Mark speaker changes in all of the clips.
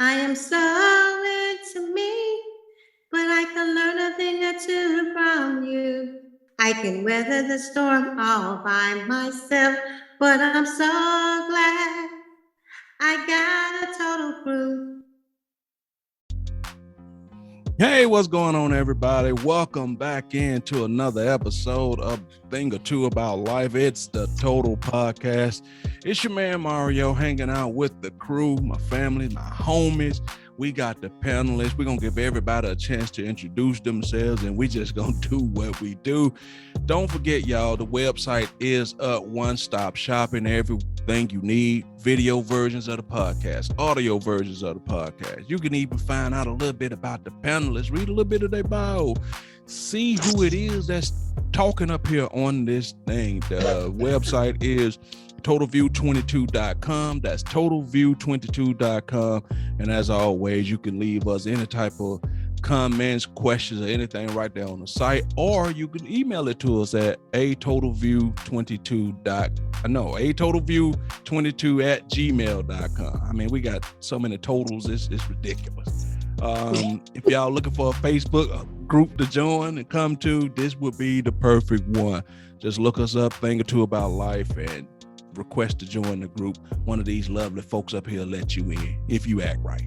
Speaker 1: I am so into me, but I can learn a thing or two from you. I can weather the storm all by myself, but I'm so glad I got a total crew.
Speaker 2: Hey, what's going on, everybody? Welcome back into another episode of Thing or Two About Life. It's the Total Podcast. It's your man Mario hanging out with the crew, my family, my homies. We got the panelists. We're going to give everybody a chance to introduce themselves, and we just going to do what we do. Don't forget, y'all, the website is up, one-stop shopping, everything you need, video versions of the podcast, audio versions of the podcast. You can even find out a little bit about the panelists, read a little bit of their bio, see who it is that's talking up here on this thing. The website is totalview22.com. That's totalview22.com. And as always, you can leave us any type of comments, questions, or anything right there on the site, or you can email it to us at totalview22@gmail.com. I mean, we got so many totals, it's ridiculous. If y'all looking for a Facebook group to join and come to, this would be the perfect one. Just look us up, Thing or Two About Life, and request to join the group. One of these lovely folks up here let you in if you act right.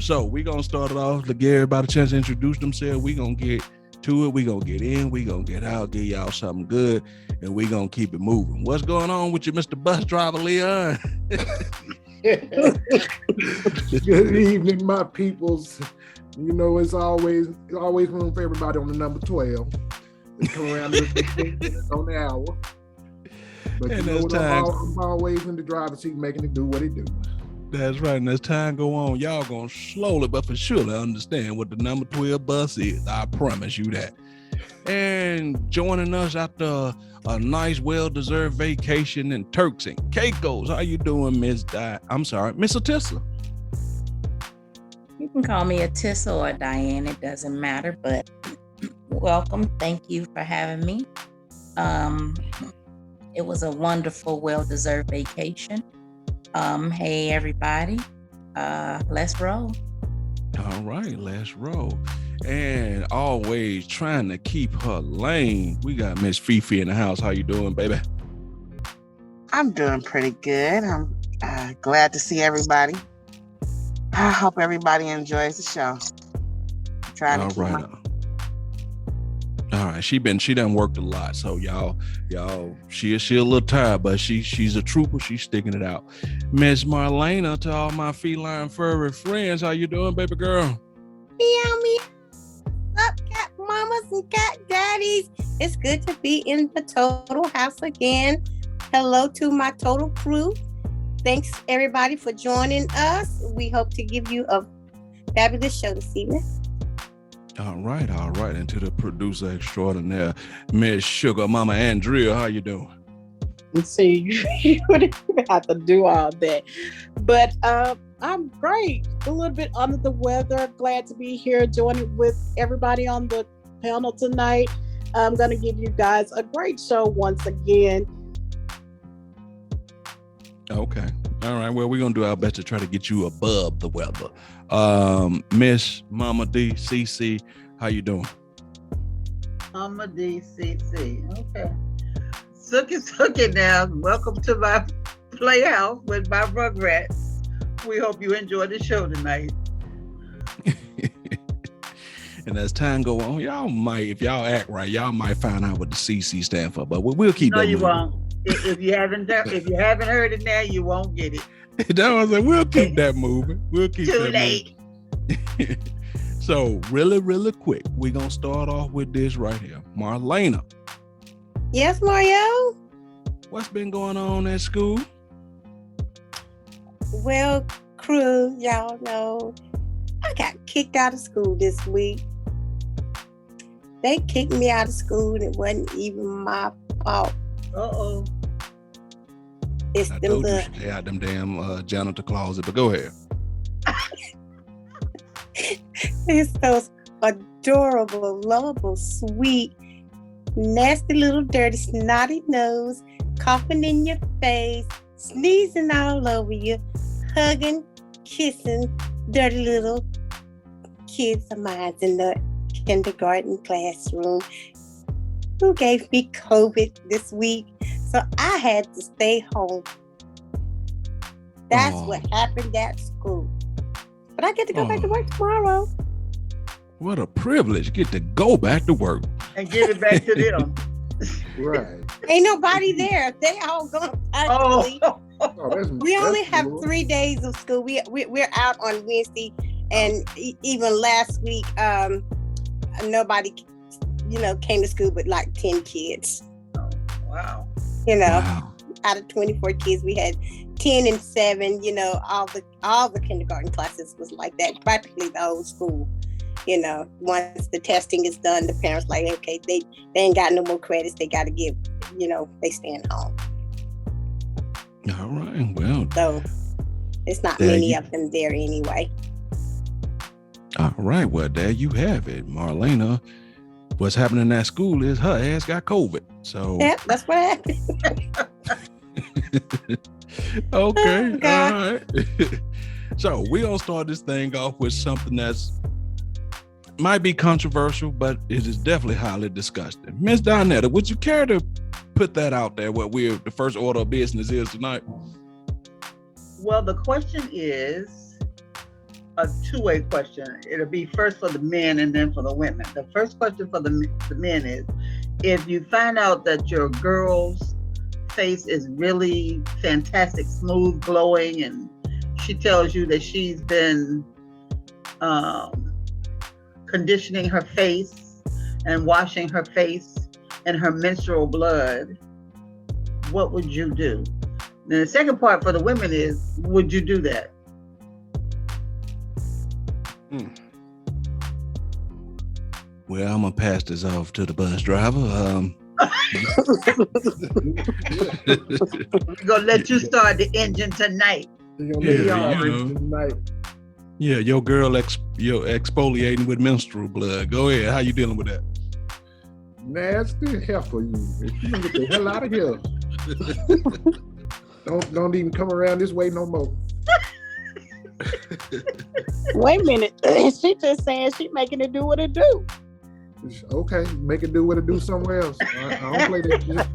Speaker 2: So we're gonna start it off to give everybody a chance to introduce themselves. We're gonna get to it, we're gonna get in, we're gonna get out, give y'all something good, and we're gonna keep it moving. What's going on with you, Mr. Bus Driver Leon?
Speaker 3: Good evening, my peoples. You know, it's always room for everybody on the number 12. They come around on the hour. But
Speaker 2: and
Speaker 3: you know what, I'm always in the driver's seat making it do what it do.
Speaker 2: That's right. And as time go on, y'all gonna slowly but for surely understand what the number 12 bus is. I promise you that. And joining us after a nice, well-deserved vacation in Turks and Caicos. How you doing, Miss Atissa?
Speaker 4: You can call me Atissa or Diane. It doesn't matter. But welcome. Thank you for having me. It was a wonderful, well-deserved vacation. Hey, everybody. Let's roll.
Speaker 2: All right, let's roll. And always trying to keep her lane. We got Miss Fifi in the house. How you doing, baby?
Speaker 5: I'm doing pretty good. I'm glad to see everybody. I hope everybody enjoys the show. I'm trying to keep
Speaker 2: All right, she done worked a lot, so y'all, she a little tired, but she's a trooper. She's sticking it out. Miss Marlena, to all my feline furry friends, how you doing, baby girl?
Speaker 1: Meow, meow. What's up, cat mamas and cat daddies? It's good to be in the Total House again. Hello to my Total crew. Thanks, everybody, for joining us. We hope to give you a fabulous show this evening.
Speaker 2: All right. And to the producer extraordinaire, Miss Sugar Mama Andrea, how you doing?
Speaker 6: See, you wouldn't have to do all that. But I'm great. A little bit under the weather. Glad to be here joining with everybody on the panel tonight. I'm going to give you guys a great show once again.
Speaker 2: Okay. All right. Well, we're going to do our best to try to get you above the weather. Miss Mama D, CC, how you doing?
Speaker 7: Mama D, CC. Okay. Sookie now. Welcome to my playhouse with my Rugrats. We hope you enjoy the show tonight.
Speaker 2: And as time go on, y'all might, if y'all act right, y'all might find out what the CC stand for. But we'll keep that moving.
Speaker 7: No, you won't. If you haven't heard it now, you won't get it.
Speaker 2: That was like, we'll keep that moving. We'll keep
Speaker 7: Too
Speaker 2: that
Speaker 7: late.
Speaker 2: Moving. So really quick, we're gonna start off with this right here. Marlena.
Speaker 1: Yes, Mario?
Speaker 2: What's been going on at school?
Speaker 1: Well, crew, y'all know I got kicked out of school this week. They kicked me out of school and it wasn't even my fault.
Speaker 7: Uh-oh.
Speaker 1: It's
Speaker 2: I
Speaker 1: them
Speaker 2: told you you should stay out them damn janitor closet, but go ahead.
Speaker 1: It's those adorable, lovable, sweet, nasty little dirty, snotty nose, coughing in your face, sneezing all over you, hugging, kissing dirty little kids of mine in the kindergarten classroom who gave me COVID this week. So I had to stay home. That's what happened at school. But I get to go back to work tomorrow.
Speaker 2: What a privilege. Get to go back to work.
Speaker 7: And give it back to them.
Speaker 3: Right.
Speaker 1: Ain't nobody there. They all gone actually. We only have
Speaker 3: cool.
Speaker 1: 3 days of school. We're out on Wednesday, and even last week, nobody, came to school but like 10 kids.
Speaker 7: Wow.
Speaker 2: Wow.
Speaker 1: Out of 24 kids, we had 10 and 7. All the kindergarten classes was like that. Practically the whole school. Once the testing is done, the parents like, okay, they ain't got no more credits. They got to give, they staying home.
Speaker 2: All right. Well,
Speaker 1: So it's not
Speaker 2: There
Speaker 1: many
Speaker 2: you-
Speaker 1: of them there anyway.
Speaker 2: all right. Well, there you have it. Marlena, what's happening at school is her ass got COVID. So,
Speaker 1: Yeah, that's what happened.
Speaker 2: okay.
Speaker 1: Oh, God.
Speaker 2: All right. So we're going to start this thing off with something that's might be controversial, but it is definitely highly disgusting. Miss Donetta, would you care to put that out there, what the first order of business is tonight?
Speaker 7: Well, the question is a two-way question. It'll be first for the men and then for the women. The first question for the men is, if you find out that your girl's face is really fantastic, smooth, glowing, and she tells you that she's been conditioning her face and washing her face in her menstrual blood, what would you do? Then the second part for the women is, would you do that?
Speaker 2: Well, I'm going to pass this off to the bus driver.
Speaker 7: We're gonna let you start the engine tonight.
Speaker 2: Yeah, your girl you're exfoliating with menstrual blood. Go ahead. How you dealing with that?
Speaker 3: Nasty hell for you. If you can get the hell out of here. Don't even come around this way no more.
Speaker 6: Wait a minute. She just saying she making it do what it do.
Speaker 3: Okay, make it do what it do somewhere else. I don't play that shit.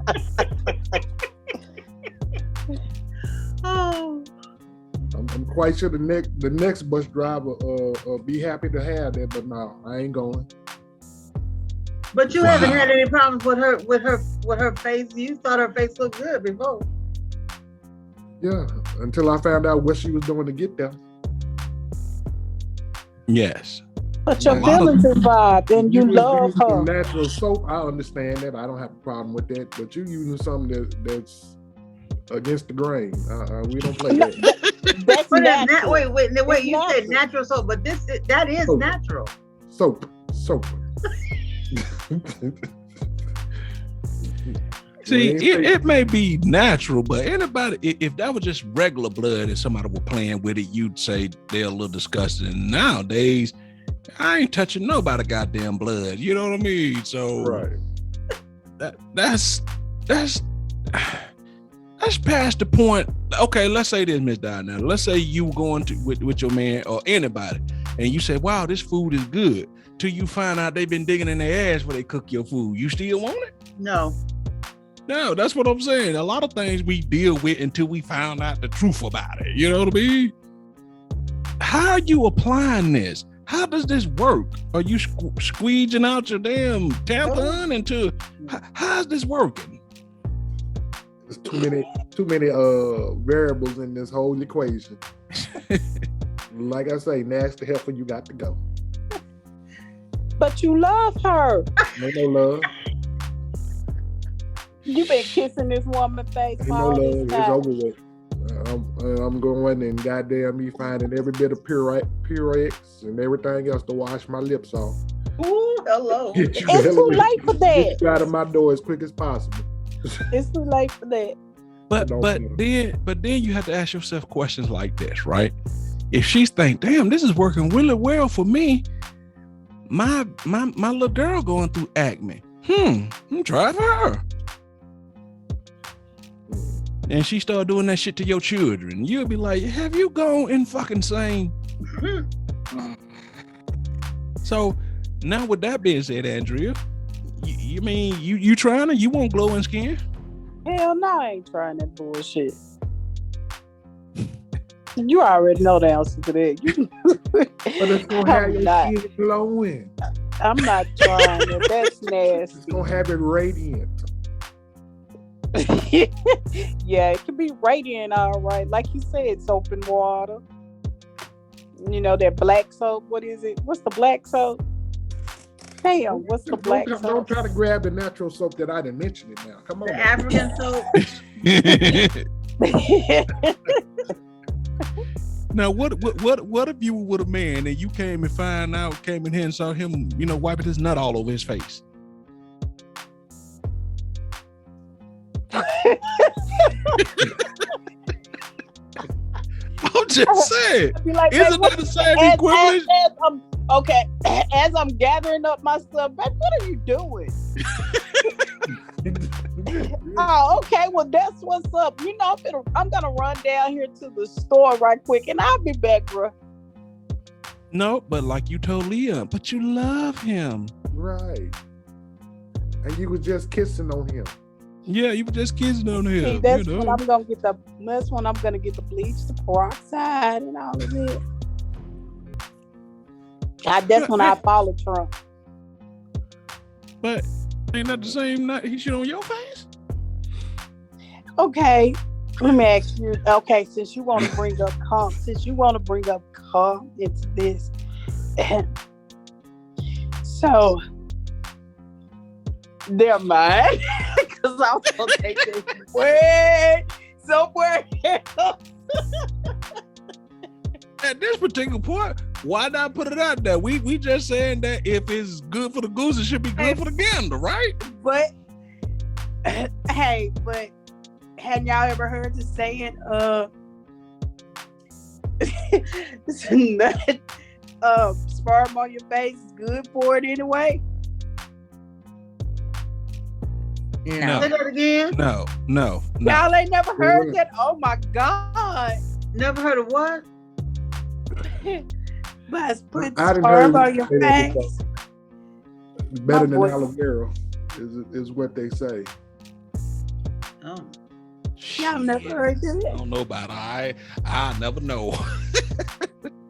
Speaker 7: Oh,
Speaker 3: I'm quite sure the next bus driver be happy to have that, but no, I ain't going.
Speaker 7: but you haven't had any problems with her face. You thought her face looked good before.
Speaker 3: Yeah, until I found out what she was doing to get there.
Speaker 2: Yes.
Speaker 6: But your
Speaker 2: Wow.
Speaker 6: feelings involved and you
Speaker 3: was
Speaker 6: love
Speaker 3: using some
Speaker 6: her.
Speaker 3: natural soap. I understand that. I don't have a problem with that. But you using something that's against the grain. We don't play that.
Speaker 6: That's
Speaker 7: But
Speaker 6: natural.
Speaker 7: wait.
Speaker 6: It's
Speaker 7: You said
Speaker 6: natural.
Speaker 7: natural soap, but that is
Speaker 3: Soap.
Speaker 7: natural.
Speaker 3: Soap.
Speaker 2: See,
Speaker 3: Well, ain't
Speaker 2: it may be natural, but anybody, if that was just regular blood and somebody were playing with it, you'd say they're a little disgusting. Nowadays, I ain't touching nobody goddamn blood. You know what I mean? So
Speaker 3: right.
Speaker 2: that's past the point. Okay, let's say this, Miss Diana. Let's say you going to with your man or anybody, and you say, "Wow, this food is good." Till you find out they've been digging in their ass where they cook your food. You still want it?
Speaker 7: No.
Speaker 2: No, that's what I'm saying. A lot of things we deal with until we found out the truth about it. You know what I mean? How are you applying this? How does this work? Are you squeezing out your damn tampon into? How's this working?
Speaker 3: There's too many variables in this whole equation. Like I say, nasty heifer, you got to go.
Speaker 6: But you love her.
Speaker 3: Ain't no love.
Speaker 6: You been kissing this woman's face
Speaker 3: Ain't
Speaker 6: for
Speaker 3: no
Speaker 6: all
Speaker 3: love.
Speaker 6: this
Speaker 3: It's
Speaker 6: time.
Speaker 3: over with. I'm going and goddamn me finding every bit of Purex and everything else to wash my lips off.
Speaker 7: Ooh, hello.
Speaker 3: Get you
Speaker 6: It's
Speaker 3: the hell
Speaker 6: too
Speaker 3: away.
Speaker 6: late for
Speaker 3: Get
Speaker 6: that.
Speaker 3: you out of my door as quick as possible.
Speaker 6: It's too late for that.
Speaker 2: But
Speaker 3: Don't
Speaker 2: but
Speaker 3: care.
Speaker 2: then you have to ask yourself questions like this, right? If she's think, damn, this is working really well for me. My little girl going through acne. I'm trying for her. and she started doing that shit to your children, you'll be like, have you gone in fucking insane? So now with that being said, Andrea, you mean you trying to, you want glowing skin?
Speaker 6: Hell no, I ain't trying that bullshit. You already know the answer to that.
Speaker 3: But it's gonna have your skin glowing.
Speaker 6: I'm not trying it. That's nasty.
Speaker 3: It's gonna have it radiant.
Speaker 6: Yeah, it can be radiant, all right. Like you said, soap and water. You know that black soap. What is it? What's the black soap? Damn, what's the black soap?
Speaker 3: Don't try to grab the natural soap that I didn't mention it now. Come on.
Speaker 7: The African soap.
Speaker 2: Now, what if you were with a man and you came in here and saw him, wiping his nut all over his face? I'm just saying,
Speaker 6: like,
Speaker 2: isn't that the same equivalent?
Speaker 6: As I'm gathering up my stuff, babe, what are you doing? Oh, okay. Well, that's what's up. I'm gonna run down here to the store right quick, and I'll be back, bro.
Speaker 2: No, but like you told Leah, but you love him,
Speaker 3: right? And you was just kissing on him.
Speaker 2: Yeah, you were just kissing on him.
Speaker 6: See, that's when I'm gonna get the bleach, the peroxide, and all of it. That's when I follow Trump.
Speaker 2: But ain't that the same nut he shit on your face?
Speaker 6: Okay, let me ask you. Okay, since you want to bring up cum into this, so never mind, because I was gonna take this way somewhere else.
Speaker 2: At this particular point, why not put it out there? We just saying that if it's good for the goose, it should be good for the gander, right?
Speaker 6: But hey, hadn't y'all ever heard the saying, sperm on your face is good for it anyway?
Speaker 2: No.
Speaker 7: Say that again.
Speaker 2: No.
Speaker 6: Y'all ain't never heard that? Oh my God.
Speaker 7: Never heard of what?
Speaker 6: But put sperm on your face.
Speaker 3: Better than aloe vera is what they say.
Speaker 7: Oh.
Speaker 6: Y'all never heard that?
Speaker 2: I don't know about it. I never know.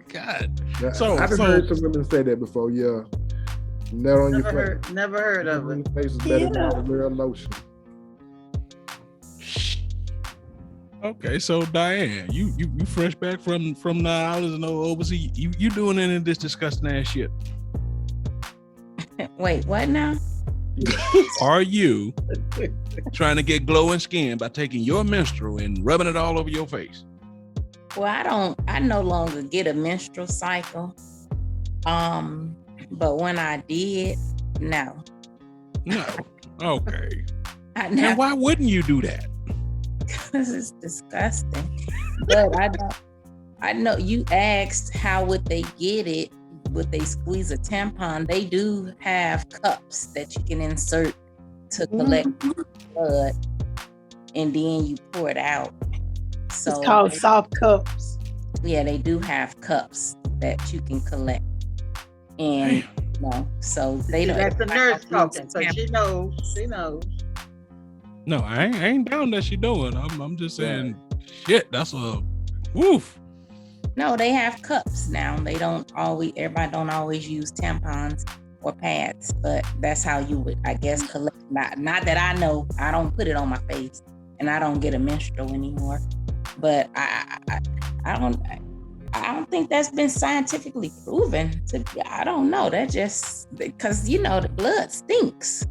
Speaker 2: God.
Speaker 3: Yeah, I've heard some women say that before. Yeah. Net on your face.
Speaker 7: Never heard of it.
Speaker 3: Face is better than aloe vera lotion.
Speaker 2: Okay, so Diane, you fresh back from the islands and overseas. You doing any of this disgusting ass shit?
Speaker 4: Wait, what now?
Speaker 2: Are you trying to get glowing skin by taking your menstrual and rubbing it all over your face?
Speaker 4: Well, I no longer get a menstrual cycle. But when I did, no.
Speaker 2: No. Okay.
Speaker 4: And
Speaker 2: why wouldn't you do that?
Speaker 4: Because it's disgusting. But I know you asked how would they get it. Would they squeeze a tampon? They do have cups that you can insert to collect blood, and then you pour it out. So
Speaker 6: it's called soft cups.
Speaker 4: Yeah, they do have cups that you can collect, and so they don't.
Speaker 7: That's the nurse talking, so she knows. She knows.
Speaker 2: No, I ain't down that she doing. I'm just saying, shit. That's a woof.
Speaker 4: No, they have cups now. Everybody don't always use tampons or pads, but that's how you would, I guess, collect. Not that I know. I don't put it on my face, and I don't get a menstrual anymore. But I don't think that's been scientifically proven. I don't know. That just because the blood stinks.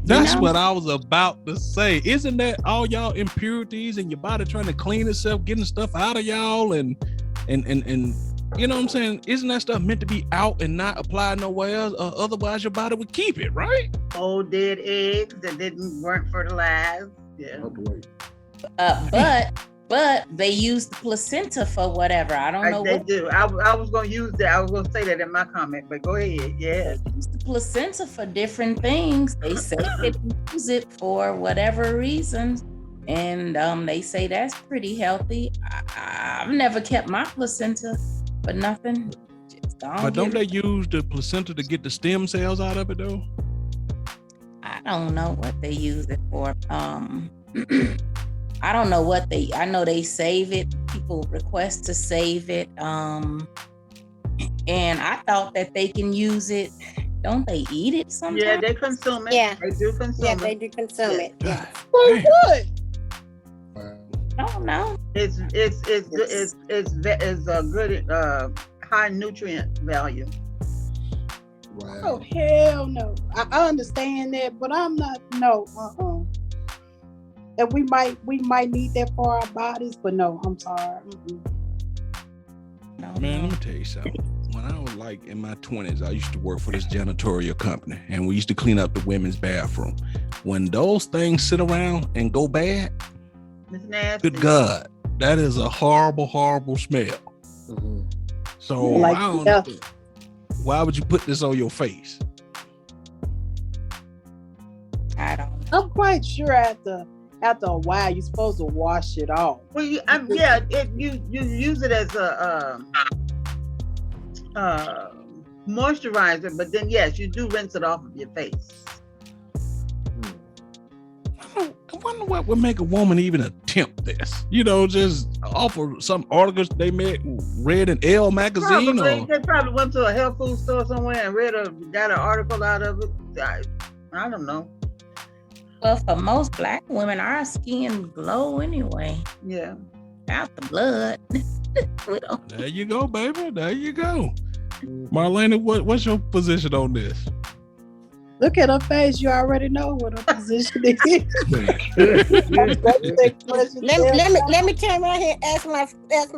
Speaker 2: That's what I was about to say. Isn't that all y'all impurities in your body trying to clean itself, getting stuff out of y'all, and you know what I'm saying? Isn't that stuff meant to be out and not applied nowhere else? Otherwise, your body would keep it, right?
Speaker 7: Old dead eggs that weren't fertilized. Yeah.
Speaker 3: Oh boy.
Speaker 4: But they use the placenta for whatever. I don't know.
Speaker 7: They do. I was going to use that. I was going to say that in my comment, but go ahead. Yeah.
Speaker 4: They use the placenta for different things. They say they use it for whatever reasons. and they say that's pretty healthy. I've never kept my placenta, but nothing.
Speaker 2: But don't they use the placenta to get the stem cells out of it though?
Speaker 4: I don't know what they use it for. I don't know what I know they save it. People request to save it. And I thought that they can use it. Don't they eat it sometimes?
Speaker 7: Yeah, they consume it.
Speaker 1: Yeah.
Speaker 7: They do consume
Speaker 1: Yeah,
Speaker 7: it.
Speaker 1: they do consume it. Yeah.
Speaker 6: For what?
Speaker 4: I don't know.
Speaker 7: It's a good high nutrient value.
Speaker 6: Oh hell no! I understand that, but I'm not. No, And we might need that for our bodies, but no, I'm sorry.
Speaker 4: No,
Speaker 2: Man, let me tell you something. When I was like in my 20s, I used to work for this janitorial company, and we used to clean up the women's bathroom. When those things sit around and go bad,
Speaker 7: It's nasty.
Speaker 2: good God, that is a horrible, horrible smell.
Speaker 3: Mhm.
Speaker 2: So
Speaker 6: Like,
Speaker 2: I don't
Speaker 6: yeah.
Speaker 2: know. Why would you put this on your face?
Speaker 4: I don't.
Speaker 6: I'm quite sure after a while you're supposed to wash it off.
Speaker 7: Well, you use it as a moisturizer, but then yes, you do rinse it off of your face.
Speaker 2: I wonder what would make a woman even attempt this. You know, just offer some articles they read in Elle magazine.
Speaker 7: Probably, they probably went to a health food store somewhere and got an article out of it. I don't know.
Speaker 4: Well, for most Black women, our skin glow anyway.
Speaker 7: Yeah.
Speaker 4: Out the blood. We don't.
Speaker 2: There you go, baby. There you go. Marlena, what's your position on this?
Speaker 6: Look at her face. You already know what her position is.
Speaker 1: Let me turn around here and ask my sister.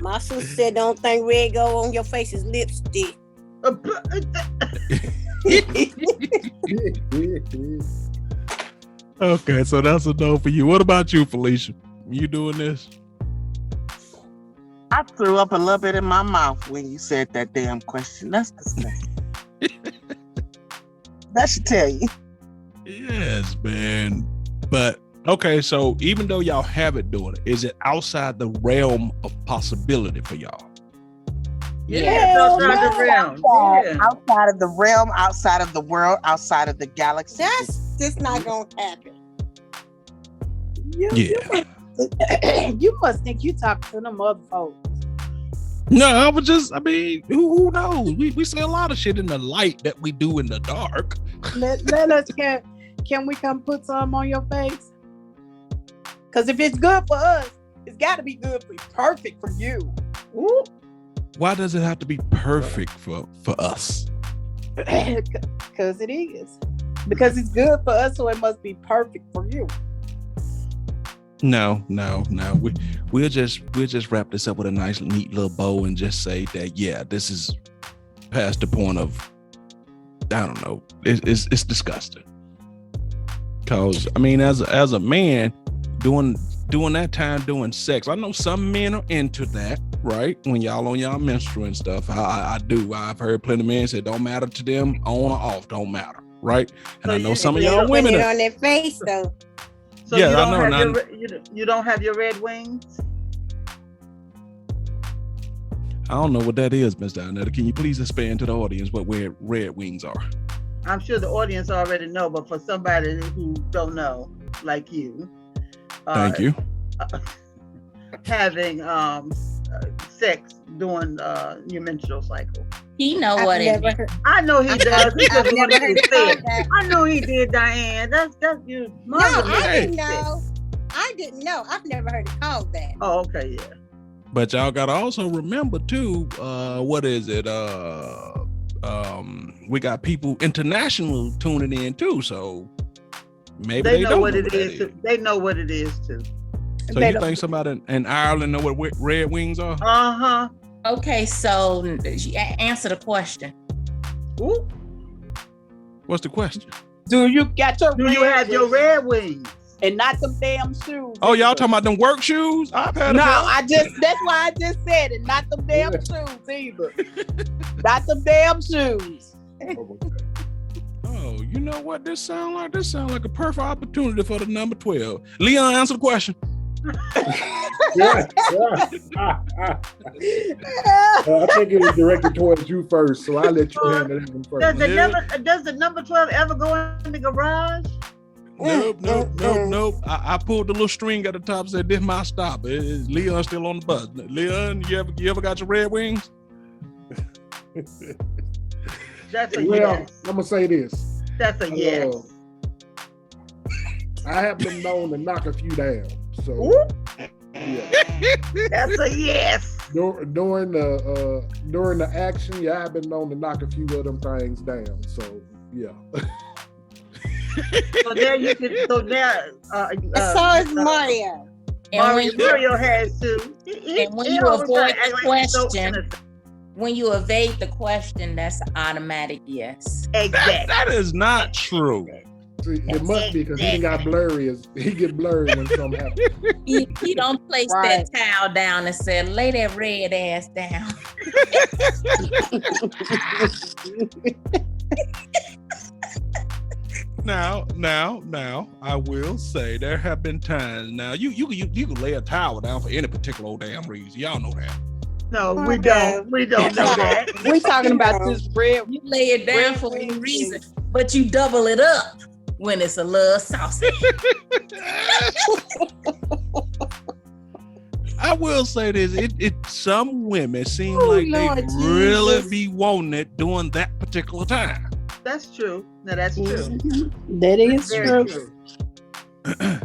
Speaker 1: My sister said, "Don't think red go on your face is lipstick."
Speaker 2: Okay, so that's a no for you. What about you, Felicia? You doing this?
Speaker 5: I threw up a little bit in my mouth when you said that damn question. That's disgusting. That should tell you.
Speaker 2: Yes, man. But okay, so even though y'all have it doing it, is it outside the realm of possibility for y'all?
Speaker 7: Yeah, outside the realm. Yeah.
Speaker 5: Outside of the realm, outside of the world, outside of the galaxy.
Speaker 1: That's just not gonna happen.
Speaker 2: Yeah.
Speaker 6: You must think you talking to them other folks.
Speaker 2: No, I mean, who knows? We say a lot of shit in the light that we do in the dark.
Speaker 6: Let us can we come put some on your face? Because if it's good for us, it's got to be good for perfect for you. Ooh.
Speaker 2: Why does it have to be perfect for us?
Speaker 6: Because it is. Because it's good for us, so it must be perfect for you.
Speaker 2: No. We'll just wrap this up with a nice, neat little bow and just say that this is past the point of, I don't know, it's disgusting. Cause I mean, as a man doing that time doing sex, I know some men are into that, right? When y'all on y'all menstrual and stuff, I do. I've heard plenty of men say it don't matter to them, on or off, don't matter, right? And
Speaker 7: So
Speaker 2: I know
Speaker 7: you-
Speaker 2: some of
Speaker 7: you
Speaker 2: y'all
Speaker 7: don't
Speaker 2: women.
Speaker 1: Put it on their face though.
Speaker 7: So
Speaker 2: Yeah,
Speaker 7: you
Speaker 2: I
Speaker 7: don't
Speaker 2: know,
Speaker 7: you don't have your red wings?
Speaker 2: I don't know what that is, Miss Donetta. Can you please explain to the audience what red wings are?
Speaker 7: I'm sure the audience already know, but for somebody who don't know, like you,
Speaker 2: Thank you.
Speaker 7: having sex during your menstrual cycle.
Speaker 4: He know
Speaker 1: I've
Speaker 4: what it
Speaker 1: never
Speaker 4: is.
Speaker 1: heard.
Speaker 7: I know he does. He
Speaker 1: I've
Speaker 7: just
Speaker 1: never
Speaker 7: wanted
Speaker 1: heard
Speaker 7: to
Speaker 1: it
Speaker 7: say
Speaker 1: called
Speaker 7: it.
Speaker 1: that.
Speaker 7: I know he did, Diane. That's you.
Speaker 1: No,
Speaker 7: Mama
Speaker 1: I
Speaker 2: Hey.
Speaker 1: didn't know. I didn't know. I've never heard it called that.
Speaker 7: Oh, okay, yeah.
Speaker 2: But y'all gotta also remember too, what is it? We got people international tuning in too, so maybe
Speaker 7: They
Speaker 2: they
Speaker 7: know
Speaker 2: don't
Speaker 7: what
Speaker 2: know
Speaker 7: it
Speaker 2: what that
Speaker 7: is. Too. They know what it is too.
Speaker 2: So
Speaker 6: They
Speaker 2: you
Speaker 6: don't-
Speaker 2: think somebody in Ireland know what red wings are?
Speaker 7: Uh-huh.
Speaker 4: Okay, so answer the question.
Speaker 7: Ooh.
Speaker 2: What's the question?
Speaker 6: Do you got your
Speaker 7: Do you have your red wings?
Speaker 6: and not them damn shoes?
Speaker 2: Oh, y'all talking about them work shoes? I've had
Speaker 6: No,
Speaker 2: a pair.
Speaker 6: that's why I just said it. Not them damn shoes either. Not them damn shoes.
Speaker 2: Oh, you know what this sound like? This sound like a perfect opportunity for the number 12. Leon, answer the question.
Speaker 3: Yeah. I think it was directed towards you first, so I'll let you handle that one first.
Speaker 7: Does the number 12 ever go in the garage?
Speaker 2: Nope. I pulled the little string at the top and said, this my stop. Is Leon still on the bus? Leon, you ever got your Red Wings?
Speaker 7: That's a
Speaker 3: Well,
Speaker 7: yes.
Speaker 3: I'm gonna say this.
Speaker 7: That's a yes.
Speaker 3: I have been known to knock a few down. So
Speaker 7: Ooh.
Speaker 3: yeah.
Speaker 7: That's a yes.
Speaker 3: During the action, yeah, I've been known to knock a few of them things down. So yeah.
Speaker 7: So there you can. So there.
Speaker 1: So is Mario.
Speaker 7: Mario has to.
Speaker 4: And when you avoid the question, when you evade the question, that's an automatic yes.
Speaker 7: Exactly.
Speaker 2: That is not true.
Speaker 3: See, it must be because he got blurry. He get blurry when something happens.
Speaker 4: He don't place that towel down and say, lay that red ass down.
Speaker 2: Now, I will say there have been times. Now, you can lay a towel down for any particular old damn reason. Y'all know that.
Speaker 7: No, we don't. We don't know that.
Speaker 6: We talking about this red.
Speaker 4: You lay it down for any reason, but you double it up when it's a little saucy.
Speaker 2: I will say this: it some women seem like
Speaker 1: Lord
Speaker 2: they
Speaker 1: Jesus.
Speaker 2: really be wanting it during that particular time.
Speaker 7: That's true. No, that's true.
Speaker 6: That is
Speaker 7: Very
Speaker 6: true.
Speaker 7: true.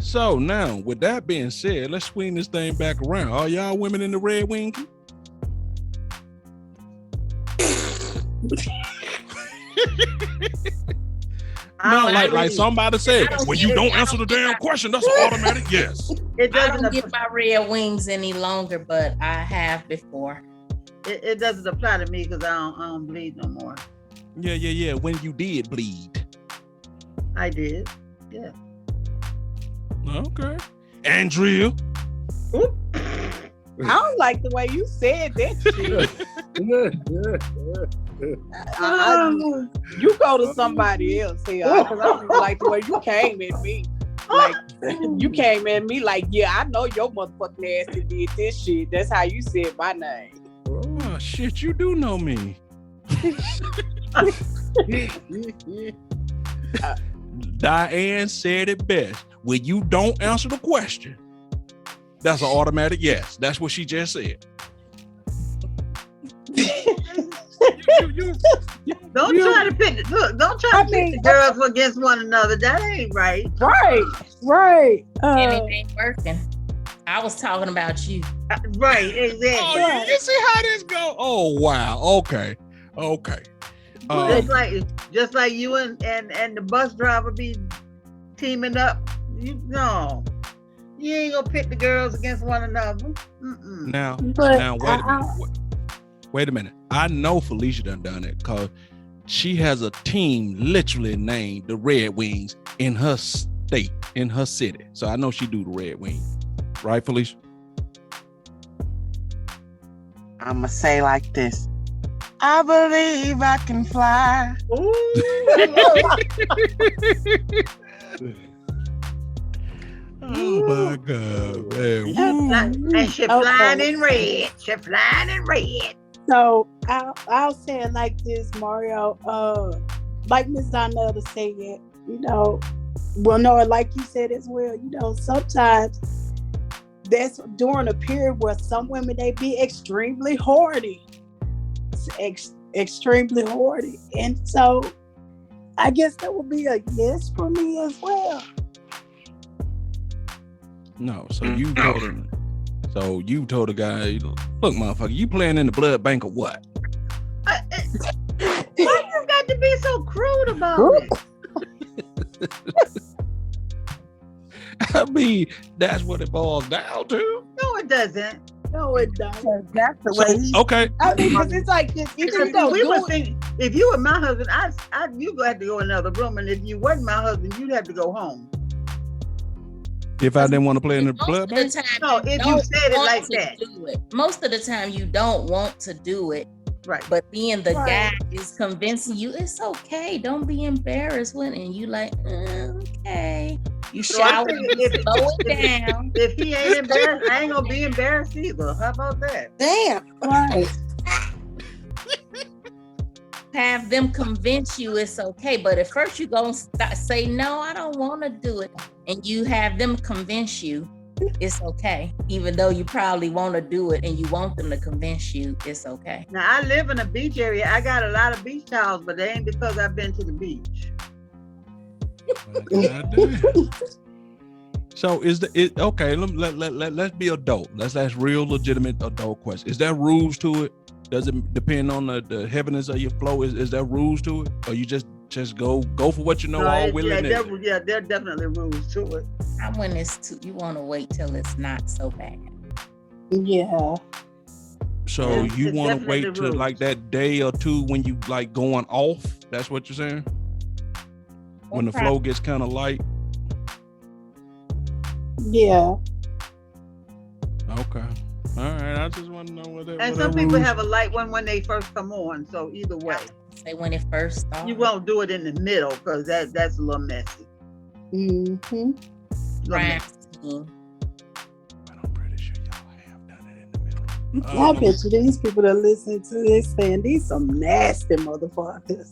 Speaker 2: So now, with that being said, let's swing this thing back around. Are y'all women in the Red Wing? No, like somebody said, when you don't answer the damn question, that's an automatic yes.
Speaker 7: It
Speaker 4: I
Speaker 7: doesn't.
Speaker 4: don't get my red wings any longer, but I have before.
Speaker 7: It doesn't apply to me because I don't bleed no more.
Speaker 2: Yeah. When you did bleed.
Speaker 7: I did. Yeah.
Speaker 2: Okay. Andrea.
Speaker 7: Oop.
Speaker 6: I don't like the way you said that shit. You go to somebody else here because I don't like the way you came at me. Like you came at me like, yeah, I know your motherfucking ass that did this shit. That's how you said my name.
Speaker 2: Oh shit, you do know me. Diane said it best. When you don't answer the question, that's an automatic yes. That's what she just said.
Speaker 7: Don't try to pit the girls against one another. That ain't right.
Speaker 6: Right.
Speaker 4: And it ain't working. I was talking about you.
Speaker 7: Right, exactly.
Speaker 2: Oh, you see how this go? Oh wow. Okay.
Speaker 7: Just like you and the bus driver be teaming up. You ain't gonna pit the girls against one another. Mm-mm.
Speaker 2: Now, wait a minute. I know Felicia done it because she has a team literally named the Red Wings in her state, in her city. So I know she do the Red Wings. Right, Felicia?
Speaker 5: I'ma say like this. I believe I can fly.
Speaker 2: Oh my God, man.
Speaker 7: And she flying in red. She flying in red.
Speaker 6: So I'll say it like this, Mario. Like Miss Donella said, like you said as well, sometimes that's during a period where some women, they be extremely horny. Extremely horny. And so I guess that would be a yes for me as well.
Speaker 2: No, so you told him. So you told the guy, look, motherfucker, you playing in the blood bank or what?
Speaker 7: Why you got to be so crude about it?
Speaker 2: I mean, that's what it boils down to.
Speaker 7: No, it doesn't.
Speaker 6: No, it doesn't.
Speaker 5: That's the way.
Speaker 2: Okay.
Speaker 6: I mean, because it's like this.
Speaker 7: If you were my husband, you had to go in another room, and if you wasn't my husband, you'd have to go home.
Speaker 2: If I didn't want to play in the blood bank?
Speaker 7: No, if you said it like that.
Speaker 4: Most of the time, you don't want to do it,
Speaker 7: Right.
Speaker 4: But then the
Speaker 6: Right.
Speaker 4: guy is convincing you it's okay, don't be embarrassed when, and you like, okay. You
Speaker 7: So I
Speaker 4: shower,
Speaker 7: figure
Speaker 4: you slow it down.
Speaker 7: if he ain't embarrassed, I ain't gonna be embarrassed either. How about that?
Speaker 1: Damn.
Speaker 6: Right.
Speaker 4: Have them convince you it's okay. But at first you gonna say, no, I don't want to do it. And you have them convince you it's okay, even though you probably want to do it and you want them to convince you it's okay.
Speaker 7: Now I live in a beach area. I got a lot of beach towels, but they ain't because I've been to the beach.
Speaker 2: Goddamn. So okay? Let's be adult. Let's ask real legitimate adult questions. Is there rules to it? Does it depend on the heaviness of your flow? Is there rules to it, or you just go for what you know all willing?
Speaker 7: There are definitely rules to it.
Speaker 4: Not when it's you want to wait till it's not so bad.
Speaker 6: Yeah.
Speaker 2: So you
Speaker 7: It's
Speaker 2: want to
Speaker 7: definitely
Speaker 2: wait to
Speaker 7: rules.
Speaker 2: like that day or two when you like going off? That's what you're saying? When the flow gets kind of light?
Speaker 6: Yeah.
Speaker 2: Okay. All right. I just want to know what that.
Speaker 7: And some people have a light one when they first come on. So either way,
Speaker 4: Say when it first starts.
Speaker 7: you won't do it in the middle because that's a little messy.
Speaker 6: Mm-hmm.
Speaker 4: Crime scene.
Speaker 2: But I'm pretty sure y'all have done it in the middle.
Speaker 6: I bet you these people that listen to this saying these some nasty motherfuckers.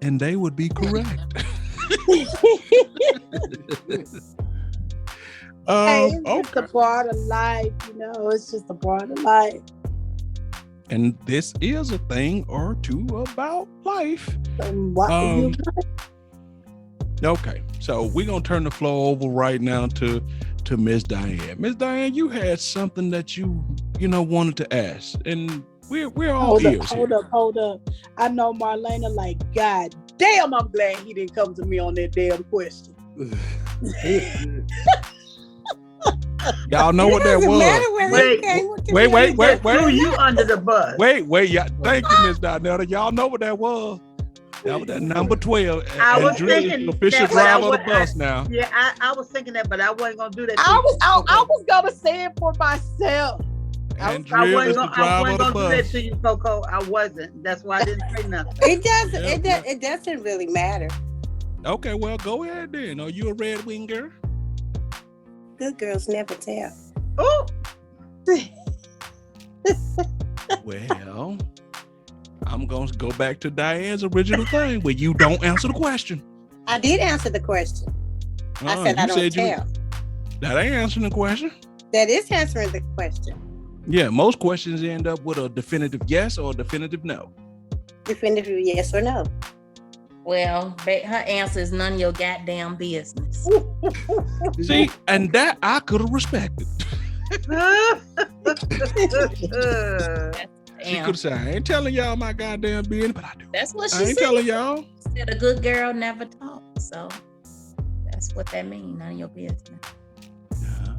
Speaker 2: And they would be correct.
Speaker 6: Hey, it's
Speaker 2: Okay.
Speaker 6: just a part of life, you know. It's just a part of life.
Speaker 2: And this is a thing or two about life.
Speaker 6: What
Speaker 2: Okay, so we're gonna turn the floor over right now to Miss Diane. Miss Diane, you had something that you wanted to ask, and we're all ears here.
Speaker 6: hold up. I know Marlena like, God damn, I'm glad he didn't come to me on that damn question.
Speaker 2: Y'all know what that
Speaker 1: Doesn't matter
Speaker 2: was.
Speaker 1: whether he came with the
Speaker 2: Wait.
Speaker 7: Threw you under the bus.
Speaker 2: Wait, yeah. Thank you, Miss Donetta. Y'all know what that was. That was that number 12.
Speaker 7: I was
Speaker 2: And Drew is
Speaker 7: thinking
Speaker 2: the official
Speaker 7: that, but I
Speaker 2: driver of the
Speaker 7: wa-
Speaker 2: bus now.
Speaker 7: Yeah, I was thinking that, but I wasn't gonna do that.
Speaker 6: I was gonna say it for myself.
Speaker 2: And
Speaker 7: I
Speaker 2: Drew is
Speaker 7: wasn't
Speaker 2: the
Speaker 7: gonna,
Speaker 2: driver
Speaker 7: I
Speaker 2: of
Speaker 7: wasn't
Speaker 2: the
Speaker 7: gonna do that
Speaker 2: bus.
Speaker 7: to you, Coco. I wasn't. That's why I didn't say nothing.
Speaker 1: It doesn't really matter.
Speaker 2: Okay, well, go ahead then. Are you a Red Wing girl?
Speaker 1: Good girls never tell.
Speaker 7: Oh,
Speaker 2: Well, I'm going to go back to Diane's original thing where you don't answer the question.
Speaker 1: I did answer the question. I said I don't tell.
Speaker 2: That ain't answering the question.
Speaker 1: That is answering the question.
Speaker 2: Yeah, most questions end up with a definitive yes or a definitive no.
Speaker 1: Definitive yes or no.
Speaker 4: Well, her answer is none of your goddamn business.
Speaker 2: See, and that I could have respected. She could have said, I ain't telling y'all my goddamn business, but I do.
Speaker 4: That's what
Speaker 2: I
Speaker 4: she
Speaker 2: ain't
Speaker 4: said.
Speaker 2: telling y'all.
Speaker 4: Said a good girl never talks. So that's what that means. None of your business.
Speaker 2: Yeah.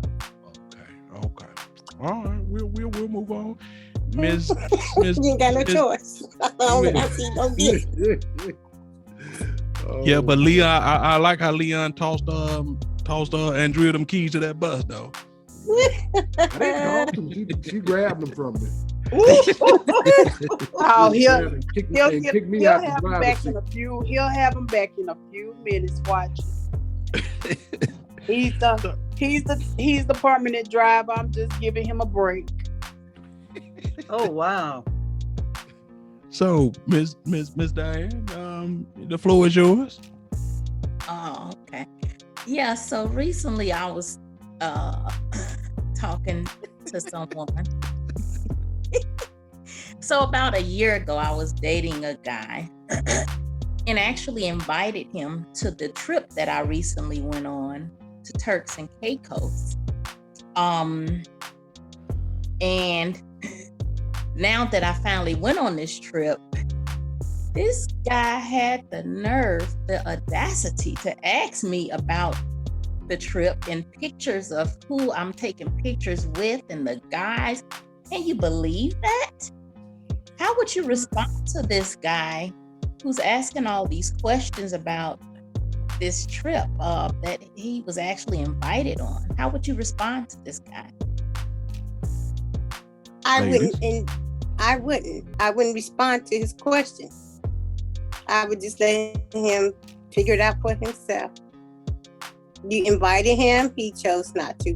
Speaker 2: Okay. All right, we'll move on. Miss
Speaker 1: You ain't got no
Speaker 2: Miss-
Speaker 1: choice. I see no business.
Speaker 2: Yeah, but Leon, I like how Leon tossed Andrea them keys to that bus though.
Speaker 3: I didn't talk to him. She grabbed them from me.
Speaker 6: Oh, he'll
Speaker 3: Kick
Speaker 6: have
Speaker 3: me out the
Speaker 6: him
Speaker 3: driver's
Speaker 6: back
Speaker 3: seat.
Speaker 6: in a few. He'll have him back in a few minutes. Watch. He's the permanent driver. I'm just giving him a break.
Speaker 7: Oh wow.
Speaker 2: So, Miss Diane, the floor is yours.
Speaker 4: Oh, okay. Yeah, so recently I was talking to someone. So about a year ago, I was dating a guy and actually invited him to the trip that I recently went on to Turks and Caicos. And now that I finally went on this trip, this guy had the nerve, the audacity to ask me about the trip and pictures of who I'm taking pictures with and the guys. Can you believe that? How would you respond to this guy who's asking all these questions about this trip that he was actually invited on? How would you respond to this guy?
Speaker 1: I I wouldn't respond to his question. I would just let him figure it out for himself. You invited him, he chose not to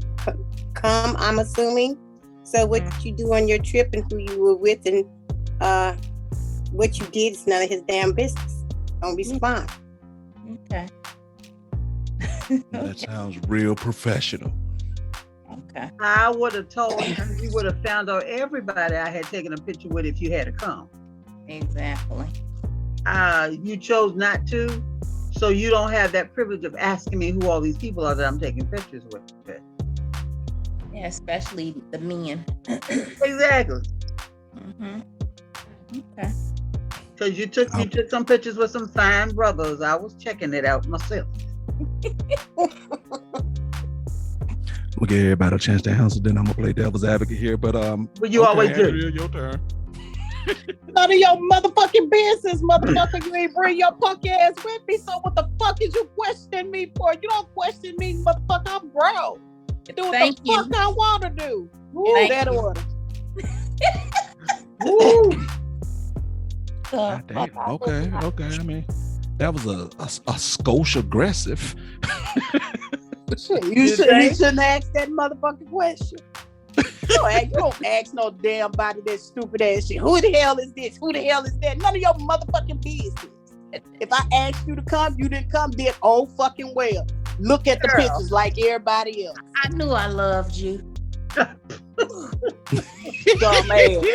Speaker 1: come, I'm assuming. So what you do on your trip and who you were with and what you did is none of his damn business. Don't respond.
Speaker 4: Okay.
Speaker 2: That sounds real professional.
Speaker 4: Okay.
Speaker 7: I would have told him you would have found out everybody I had taken a picture with if you had to come.
Speaker 4: Exactly.
Speaker 7: You chose not to, so you don't have that privilege of asking me who all these people are that I'm taking pictures with.
Speaker 4: Yeah, especially the men.
Speaker 7: Exactly.
Speaker 4: Mm-hmm. Okay.
Speaker 7: Because you took some pictures with some fine brothers. I was checking it out myself.
Speaker 2: We'll give everybody a chance to answer, then I'm gonna play devil's advocate here. But
Speaker 7: you always do.
Speaker 2: Andrea, your turn.
Speaker 6: None of your motherfucking business, motherfucker. You ain't bring your punk ass with me. So what the fuck is you questioning me for? You don't question me, motherfucker. I'm grown. You do what
Speaker 4: Thank
Speaker 6: the
Speaker 4: you.
Speaker 6: fuck I want to do. In
Speaker 4: Thank
Speaker 6: that
Speaker 4: you.
Speaker 6: order.
Speaker 2: God damn. Okay. I mean, that was a skosh aggressive.
Speaker 6: Shit, you shouldn't ask that motherfucking question. You don't ask no damn body that stupid ass shit. Who the hell is this? Who the hell is that? None of your motherfucking business. If I asked you to come, you didn't come, then oh fucking well. Look at the pictures like everybody else.
Speaker 4: I knew I loved you.
Speaker 6: Dumb ass.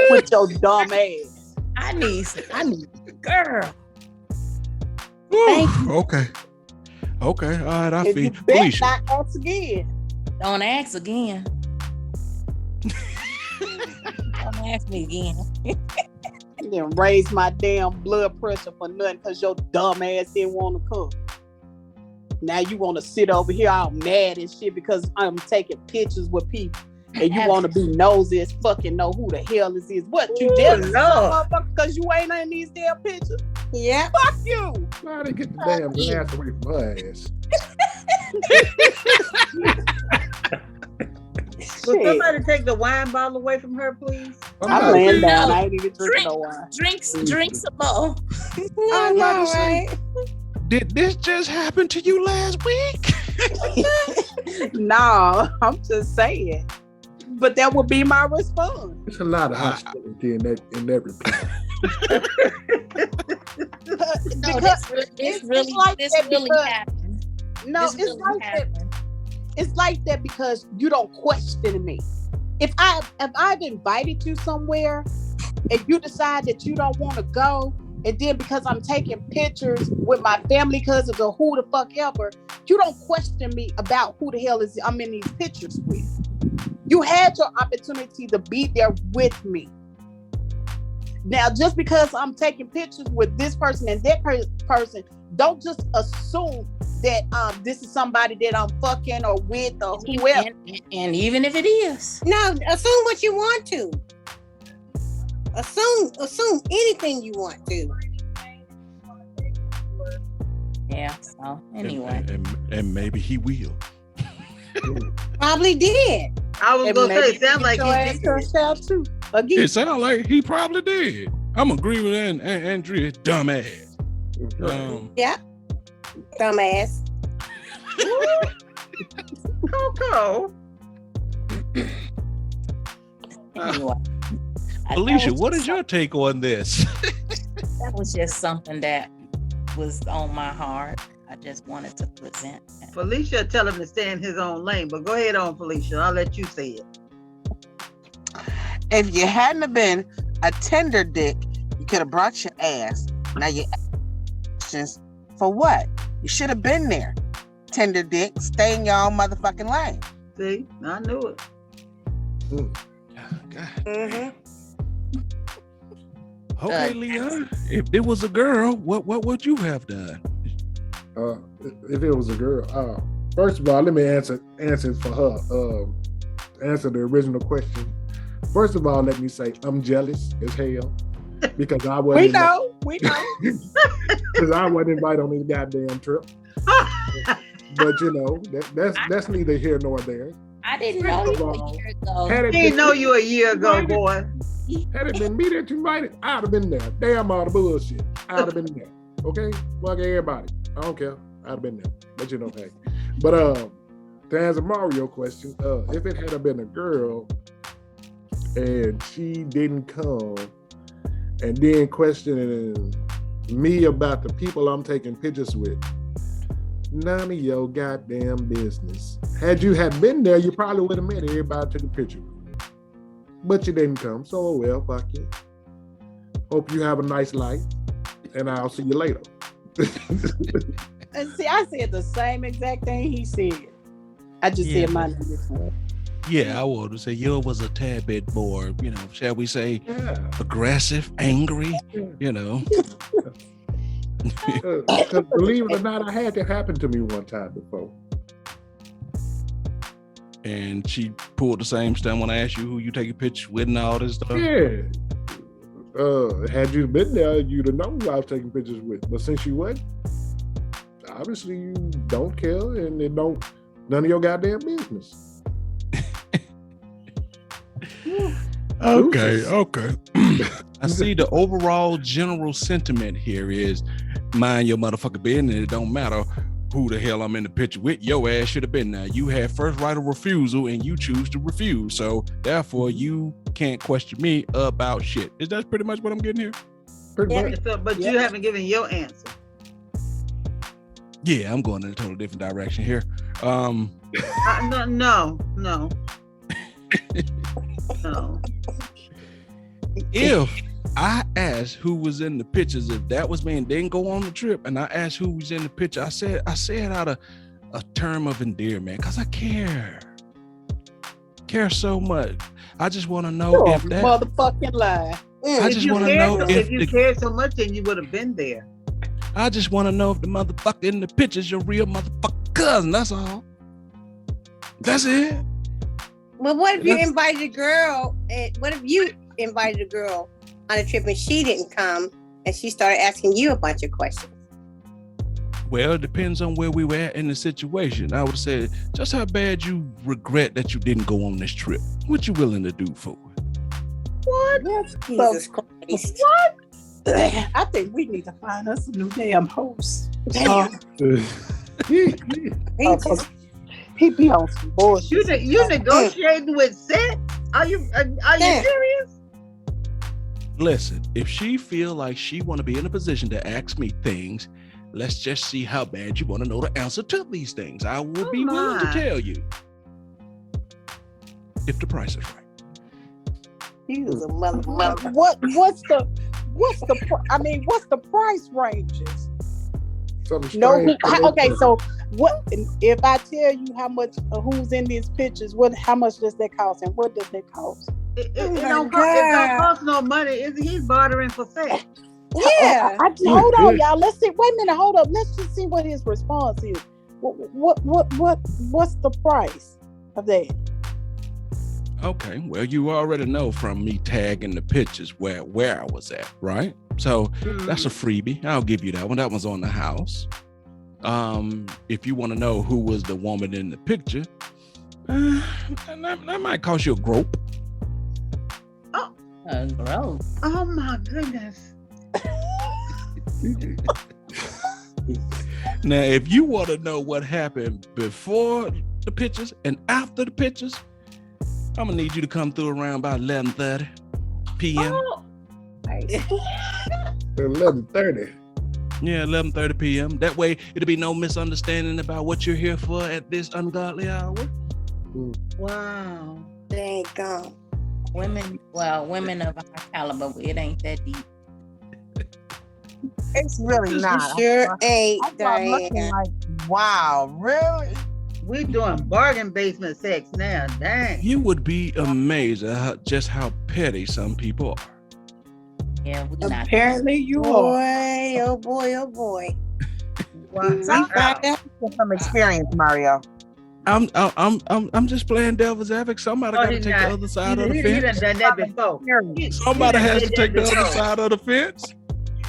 Speaker 6: With your dumb ass.
Speaker 4: I need girl.
Speaker 2: Thank you. Okay. All right, I
Speaker 6: If
Speaker 2: feel
Speaker 6: you bet
Speaker 2: Felicia.
Speaker 6: not ask again.
Speaker 4: Don't ask again. Don't ask me again.
Speaker 6: You didn't raise my damn blood pressure for nothing because your dumb ass didn't want to come. Now you want to sit over here all mad and shit because I'm taking pictures with people. And you want to be nosy as fucking know who the hell this is. What, you jealous motherfucker because you ain't in these damn pictures?
Speaker 1: Yeah.
Speaker 6: Fuck you.
Speaker 3: Why they get the damn ass away from her ass?
Speaker 7: Will somebody take the wine bottle away from her, please?
Speaker 6: I'm laying down.
Speaker 4: No.
Speaker 6: I ain't even drinking no wine.
Speaker 4: Drink some more.
Speaker 1: I know, right?
Speaker 2: Did this just happen to you last week?
Speaker 6: No, I'm just saying. But that would be my response.
Speaker 3: There's a lot of hostility in that reply.
Speaker 4: No, this really happened.
Speaker 6: No,
Speaker 4: This really happened.
Speaker 6: It's like that because you don't question me. If I've invited you somewhere and you decide that you don't want to go, and then because I'm taking pictures with my family cousins or who the fuck ever, you don't question me about who the hell is I'm in these pictures with. You had your opportunity to be there with me. Now, just because I'm taking pictures with this person and that person, don't just assume that this is somebody that I'm fucking or with or whoever.
Speaker 4: And even if it is.
Speaker 1: No, assume what you want to. Assume anything you want to.
Speaker 4: Yeah, so anyway.
Speaker 2: And maybe he will.
Speaker 1: Probably did.
Speaker 7: I was going to say, it sounds like he did.
Speaker 6: Too. Again.
Speaker 2: It sounds like he probably did. I'm agreeing with Andrea, dumbass.
Speaker 1: Yeah. Dumbass.
Speaker 7: Coco.
Speaker 4: Anyway.
Speaker 2: Alicia, what is your take on this?
Speaker 4: That was just something that was on my heart. I just wanted to present that.
Speaker 7: Felicia tell him to stay in his own lane, but go ahead on, Felicia. I'll let you say it.
Speaker 5: If you hadn't have been a tender dick, you could have brought your ass. Now you questions for what? You should have been there. Tender dick, stay in your own motherfucking lane.
Speaker 7: See, I knew it.
Speaker 2: God.
Speaker 1: Mm-hmm.
Speaker 2: Okay, Leon. If it was a girl, what would you have done?
Speaker 3: If it was a girl, first of all, let me answer for her. Answer the original question. First of all, let me say I'm jealous as hell because I wasn't.
Speaker 6: We know.
Speaker 3: Because I wasn't invited on this goddamn trip. But you know, that's neither here nor there.
Speaker 4: I didn't know you a year ago.
Speaker 7: He didn't know you a year ago, boy.
Speaker 3: Had it been me that you invited, I'd have been there. Damn all the bullshit. I'd have been there. Okay? Fuck everybody. I don't care. I'd have been there. But you know, hey. But to answer Mario question, if it had been a girl and she didn't come and then questioning me about the people I'm taking pictures with, none of your goddamn business. Had you been there, you probably would have met everybody took a picture. But you didn't come, so oh well, fuck you. Hope you have a nice life, and I'll see you later.
Speaker 6: And see, I said the same exact thing he said. I just said mine in this way.
Speaker 2: Yeah, I would say yours was a tad bit more, shall we say, aggressive, angry,
Speaker 3: Because believe it or not, I had that happen to me one time before.
Speaker 2: And she pulled the same stunt when I asked you who you take a picture with and all this stuff.
Speaker 3: Yeah. Had you been there, you'd have known who I was taking pictures with. But since you wasn't, obviously you don't care and it don't none of your goddamn business.
Speaker 2: Okay. I see the overall general sentiment here is mind your motherfucking business. It don't matter who the hell I'm in the picture with. Your ass should have been there. You had first right of refusal and you choose to refuse. So therefore you can't question me about shit. Is that pretty much what I'm getting here?
Speaker 3: Pretty much.
Speaker 7: So, but you haven't given your answer.
Speaker 2: Yeah, I'm going in a totally different direction here.
Speaker 7: No.
Speaker 2: If I asked who was in the pictures, if that was me and didn't go on the trip, and I asked who was in the picture, I said out of a term of endearment because I care so much. I just want to know if that
Speaker 6: motherfucking lie.
Speaker 2: I just want to know
Speaker 7: if you cared so much, then you would have been there.
Speaker 2: I just want to know if the motherfucker in the picture's your real motherfucking cousin. That's all. That's it.
Speaker 1: Well, what if you invited a girl? What if you invited a girl on a trip and she didn't come and she started asking you a bunch of questions?
Speaker 2: Well, it depends on where we were at in the situation. I would say, just how bad you regret that you didn't go on this trip. What you willing to do for it?
Speaker 6: What?
Speaker 1: Jesus Christ.
Speaker 6: What? I think we need to find us a new damn host.
Speaker 1: Damn.
Speaker 6: He be on some bullshit.
Speaker 7: You negotiating with sex? Are you serious?
Speaker 2: Listen, if she feel like she want to be in a position to ask me things, let's just see how bad you want to know the answer to these things. I will be willing to tell you if the price is right.
Speaker 1: He was a motherfucker.
Speaker 6: What's the price ranges? Okay, so what if I tell you how much who's in these pictures? How much does that cost, and what does that cost?
Speaker 7: It don't cost no money. He's bartering for sex.
Speaker 1: Yeah.
Speaker 6: Hold on, y'all. Let's see. Wait a minute. Hold up. Let's just see what his response is. What's the price of that?
Speaker 2: Okay, well, you already know from me tagging the pictures where I was at, right? So that's a freebie. I'll give you that one. That one's on the house. If you want to know who was the woman in the picture, that might cost you a grope.
Speaker 7: Oh,
Speaker 4: A grope.
Speaker 7: Oh my goodness.
Speaker 2: Now, if you want to know what happened before the pictures and after the pictures, I'm gonna need you to come through around about 11:30 p.m.
Speaker 7: Oh.
Speaker 3: 11:30.
Speaker 2: Yeah, 11:30 p.m. That way, it'll be no misunderstanding about what you're here for at this ungodly hour.
Speaker 7: Wow.
Speaker 1: They ain't gone.
Speaker 4: Women of high caliber, it ain't that deep.
Speaker 5: It's really not.
Speaker 1: Sure ain't.
Speaker 5: I'm looking like, wow, really?
Speaker 7: We doing bargain basement sex now. Dang.
Speaker 2: You would be amazed at just how petty some people are.
Speaker 4: Yeah, we not.
Speaker 6: Apparently you are.
Speaker 1: Oh boy.
Speaker 7: Wow.
Speaker 5: From experience, Mario.
Speaker 2: I'm just playing devil's advocate. Somebody got to take the other side of the
Speaker 7: He
Speaker 2: fence.
Speaker 7: done that before.
Speaker 2: Somebody has to take the other side of the fence.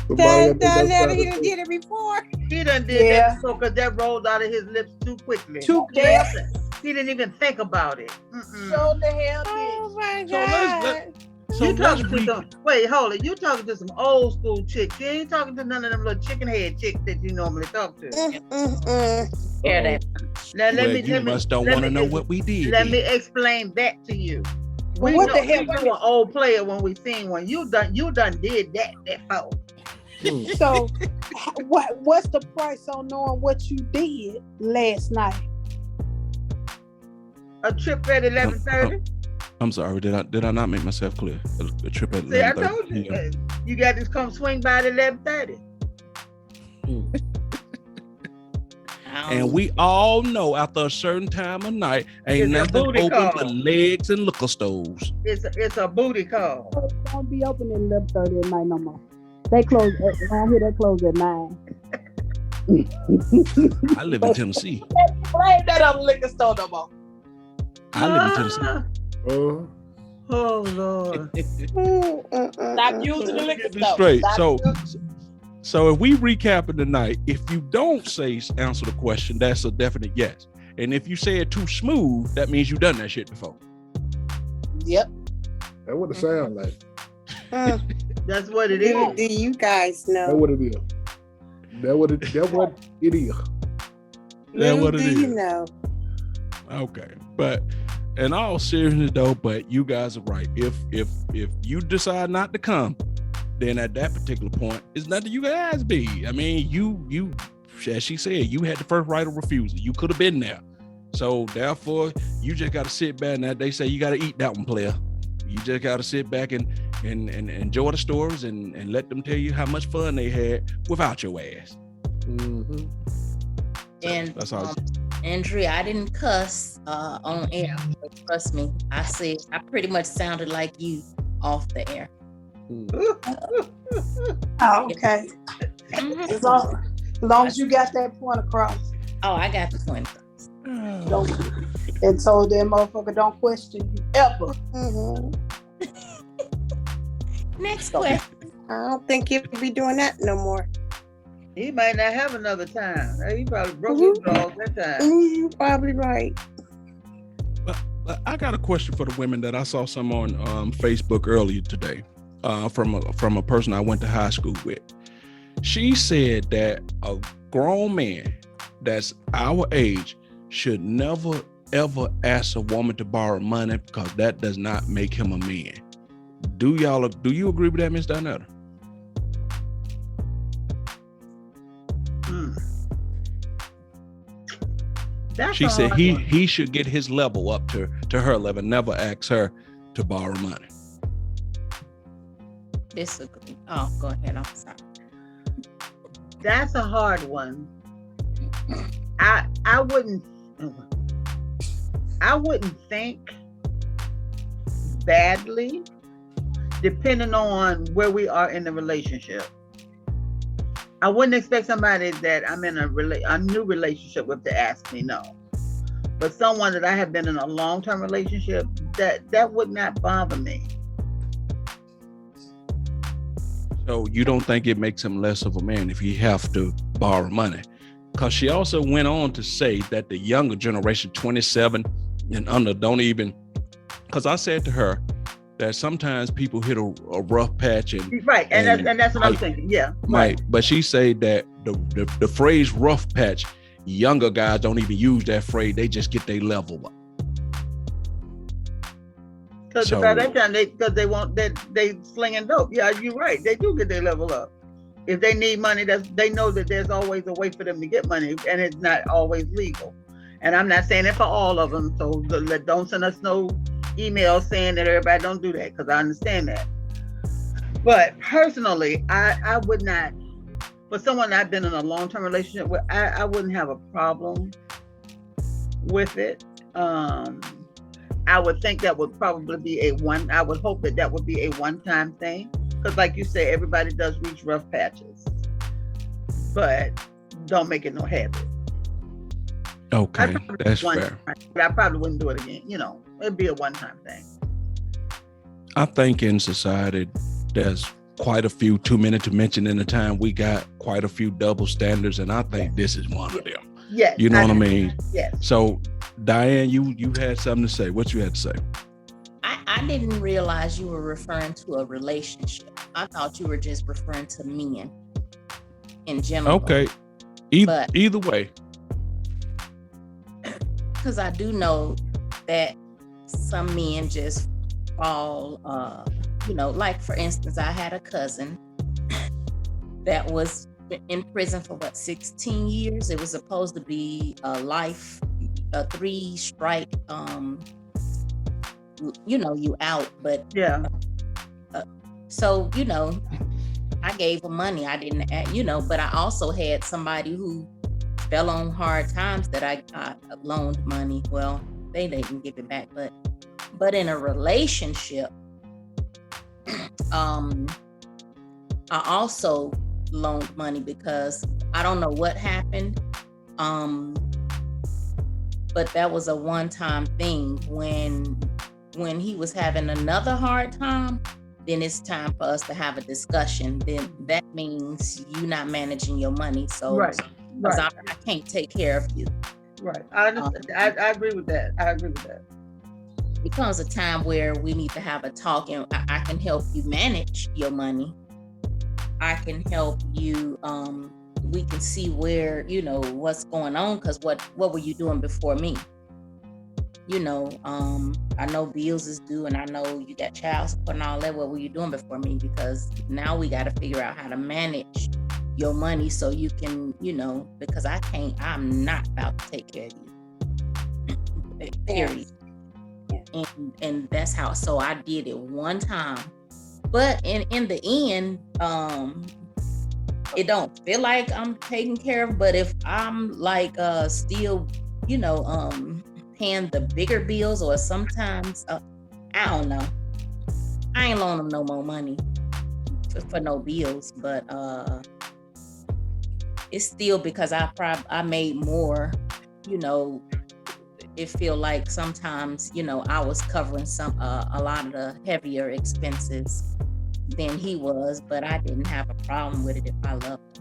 Speaker 1: He done did it before.
Speaker 7: He done did that before because that rolled out of his lips too quickly.
Speaker 6: Too damn.
Speaker 7: He didn't even think about it.
Speaker 6: So the hell
Speaker 1: Oh my
Speaker 2: So
Speaker 1: God.
Speaker 2: So
Speaker 7: You
Speaker 2: let's
Speaker 7: talking to some? Wait, hold it. You talking to some old school chicks? You ain't talking to none of them little chicken head chicks that you normally talk to.
Speaker 4: Hear that?
Speaker 7: Now
Speaker 2: well, you must don't want to know what we did.
Speaker 7: Let
Speaker 2: then.
Speaker 7: me explain that to you.
Speaker 6: Well,
Speaker 7: We
Speaker 6: what
Speaker 7: know
Speaker 6: the hell-
Speaker 7: we know an old player when we seen one. You done did that before.
Speaker 6: So, what's the price on knowing what you did last night?
Speaker 7: A trip at 11:30.
Speaker 2: I'm sorry, did I not make myself clear? A trip at
Speaker 7: See, I
Speaker 2: 11:30
Speaker 7: told you.
Speaker 2: p.m.
Speaker 7: You got to come swing by at 11:30.
Speaker 2: And we all know after a certain time of night, ain't
Speaker 7: It's a
Speaker 2: nothing
Speaker 7: booty
Speaker 2: open
Speaker 7: call.
Speaker 2: but legs and liquor stores.
Speaker 7: It's a booty call.
Speaker 6: It won't be open at 11:30 at night no more. They close around here. They close at 9.
Speaker 2: I live in Tennessee.
Speaker 6: Blame that on the liquor store no more.
Speaker 2: I live in Tennessee.
Speaker 7: Oh Lord.
Speaker 6: Stop using the liquor
Speaker 2: Get this
Speaker 6: store.
Speaker 2: straight.
Speaker 6: Stop
Speaker 2: So if we recap it tonight, if you don't answer the question, that's a definite yes. And if you say it too smooth, that means you've done that shit before.
Speaker 6: Yep.
Speaker 3: That's what it sounds like.
Speaker 7: That's what it is.
Speaker 1: Do you guys
Speaker 3: That's
Speaker 1: know?
Speaker 3: what it is. That's what it is.
Speaker 2: That's what it
Speaker 1: Do
Speaker 2: is.
Speaker 1: you know?
Speaker 2: Okay, but in all seriousness though, but you guys are right. If you decide not to come, then at that particular point, it's nothing you guys be. I mean, you as she said, you had the first right of refusal. You could have been there. So therefore, you just got to sit back. Now they say you got to eat that one, player. You just got to sit back and enjoy the stories and let them tell you how much fun they had without your ass.
Speaker 3: Mm-hmm.
Speaker 4: And
Speaker 2: that's all.
Speaker 4: Andrea, I didn't cuss on air, but trust me, I pretty much sounded like you off the air.
Speaker 6: Oh, okay.
Speaker 4: Mhm.
Speaker 6: As long as you got that point across.
Speaker 4: Oh, I got the point.
Speaker 6: Don't, and so that motherfucker don't question you ever.
Speaker 4: Next question.
Speaker 1: I don't think he'll be doing that no more.
Speaker 7: He might not have another time. He probably broke his dog that time.
Speaker 1: You're probably right.
Speaker 2: But I got a question for the women that I saw some on Facebook earlier today from a person I went to high school with. She said that a grown man that's our age should never ever ask a woman to borrow money because that does not make him a man. Do you agree with that, Miss Donetta? She said he should get his level up to her level, never ask her to borrow money.
Speaker 4: Disagree. Oh, go ahead. I'm sorry.
Speaker 7: That's a hard one. I wouldn't think badly, depending on where we are in the relationship. I wouldn't expect somebody that I'm in a new relationship with to ask me no. But someone that I have been in a long-term relationship, that would not bother me.
Speaker 2: So you don't think it makes him less of a man if he have to borrow money? Because she also went on to say that the younger generation, 27 and under, don't even, because I said to her that sometimes people hit a rough patch and
Speaker 7: right, and that's what I'm thinking. Yeah,
Speaker 2: right. But she said that the phrase rough patch, younger guys don't even use that phrase. They just get their level up.
Speaker 7: Because by that time, they slinging dope. Yeah, you're right. They do get their level up. If they need money, they know that there's always a way for them to get money, and it's not always legal. And I'm not saying it for all of them. So don't send us no emails saying that everybody don't do that, because I understand that. But personally, I would not. For someone I've been in a long-term relationship with, I wouldn't have a problem with it. I would think that would probably be I would hope that would be a one-time thing. Because like you say, everybody does reach rough patches. But don't make it no habit.
Speaker 2: Okay, that's fair.
Speaker 7: But I probably wouldn't do it again. It'd be a one-time thing.
Speaker 2: I think in society, there's quite a few, too many to mention in the time we got, quite a few double standards, and I think this is one of them.
Speaker 7: Yes.
Speaker 2: You know what I mean?
Speaker 7: Yes.
Speaker 2: So, Diane, you had something to say. What you had to say?
Speaker 4: I didn't realize you were referring to a relationship. I thought you were just referring to men in general.
Speaker 2: Okay.
Speaker 4: But
Speaker 2: Either way.
Speaker 4: because I do know that some men just fall, like for instance, I had a cousin that was in prison for 16 years. It was supposed to be a 3-strike, you out, but
Speaker 7: Yeah.
Speaker 4: so, I gave him money. I didn't, but I also had somebody who fell on hard times that I loaned money. Well, they didn't give it back, but in a relationship, I also loaned money because I don't know what happened. But that was a one-time thing. When he was having another hard time, then it's time for us to have a discussion. Then that means you not managing your money. So
Speaker 7: Right.
Speaker 4: I can't take care of you.
Speaker 7: Right. I understand. I agree with that.
Speaker 4: It comes a time where we need to have a talk, and I can help you manage your money. I can help you. We can see where, what's going on, because what were you doing before me? I know bills is due, and I know you got child support and all that. What were you doing before me? Because now we got to figure out how to manage your money so you can, because I'm not about to take care of you. Period. Yeah. And that's how, so I did it one time. But in the end, it don't feel like I'm taken care of. But if I'm like still, paying the bigger bills, or sometimes I don't know, I ain't loaning them no more money for no bills. But it's still because I made more. It feel like sometimes I was covering a lot of the heavier expenses than he was, but I didn't have a problem with it if I loved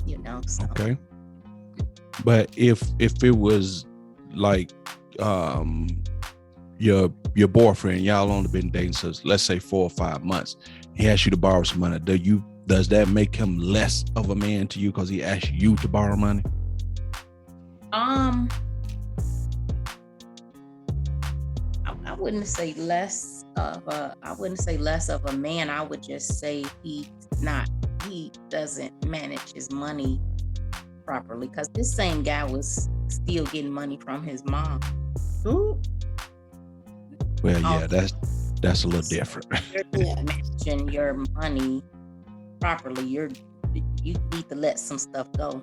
Speaker 4: him. So.
Speaker 2: Okay. But if it was like your boyfriend, y'all only been dating since, let's say, 4 or 5 months, he asked you to borrow some money, does that make him less of a man to you because he asked you to borrow money?
Speaker 4: I wouldn't say less of a man. I would just say he doesn't manage his money properly, because this same guy was still getting money from his mom.
Speaker 7: Ooh.
Speaker 2: Well, yeah, that's a little different.
Speaker 4: You're managing your money properly. You need to let some stuff go.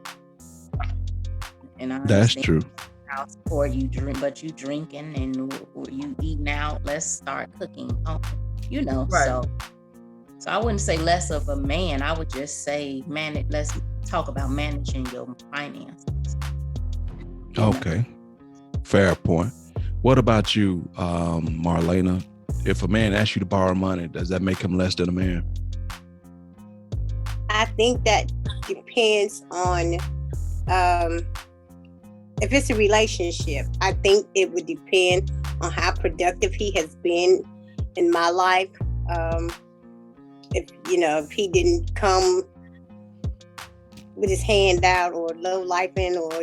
Speaker 4: And
Speaker 2: that's true.
Speaker 4: I'll support you, but you drinking and you eating out. Let's start cooking.
Speaker 7: Right.
Speaker 4: So I wouldn't say less of a man. I would just say let's talk about managing your finances.
Speaker 2: Okay. Fair point. What about you, Marlena? If a man asks you to borrow money, does that make him less than a man?
Speaker 1: I think that depends on if it's a relationship. I think it would depend on how productive he has been in my life. If he didn't come with his hand out, or low lifing, or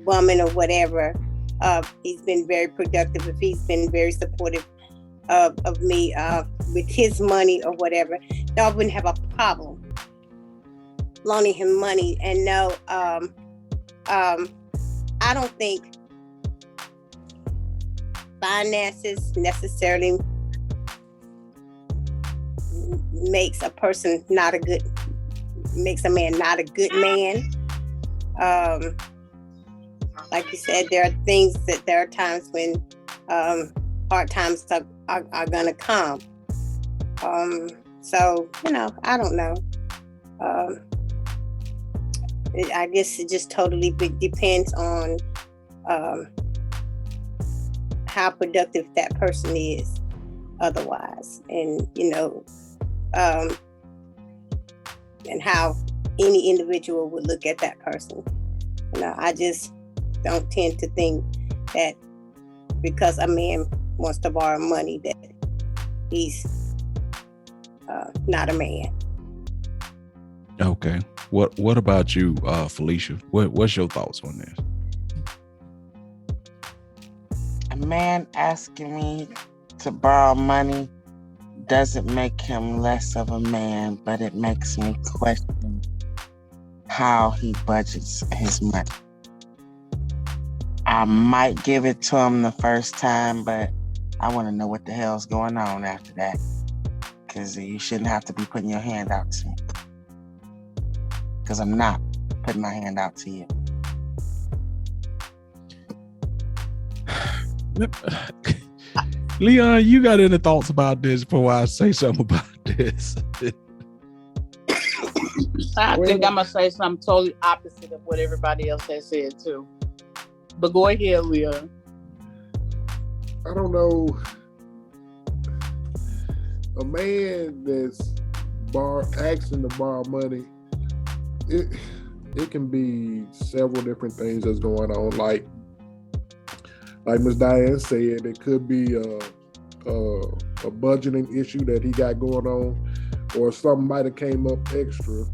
Speaker 1: bumming or whatever, he's been very productive. If he's been very supportive of me with his money or whatever, then I wouldn't have a problem loaning him money. And no, I don't think finances necessarily makes a man not a good man. Like you said, there are times when hard times are gonna come. So I don't know. I guess it just totally depends on how productive that person is otherwise, and and how any individual would look at that person. I just don't tend to think that because a man wants to borrow money that he's not a man.
Speaker 2: Okay. What about you, Felicia? What's your thoughts on this?
Speaker 5: A man asking me to borrow money doesn't make him less of a man, but it makes me question how he budgets his money. I might give it to him the first time, but I want to know what the hell's going on after that. Because you shouldn't have to be putting your hand out to me. Because I'm not putting my hand out to you.
Speaker 2: Leon, you got any thoughts about this before I say something about this?
Speaker 6: I think I'm gonna say something totally opposite of what everybody else has said too. But go ahead, Leon.
Speaker 3: I don't know. A man that's asking to borrow money, it can be several different things that's going on. Like Ms. Diane said, it could be a budgeting issue that he got going on, or something might have came up extra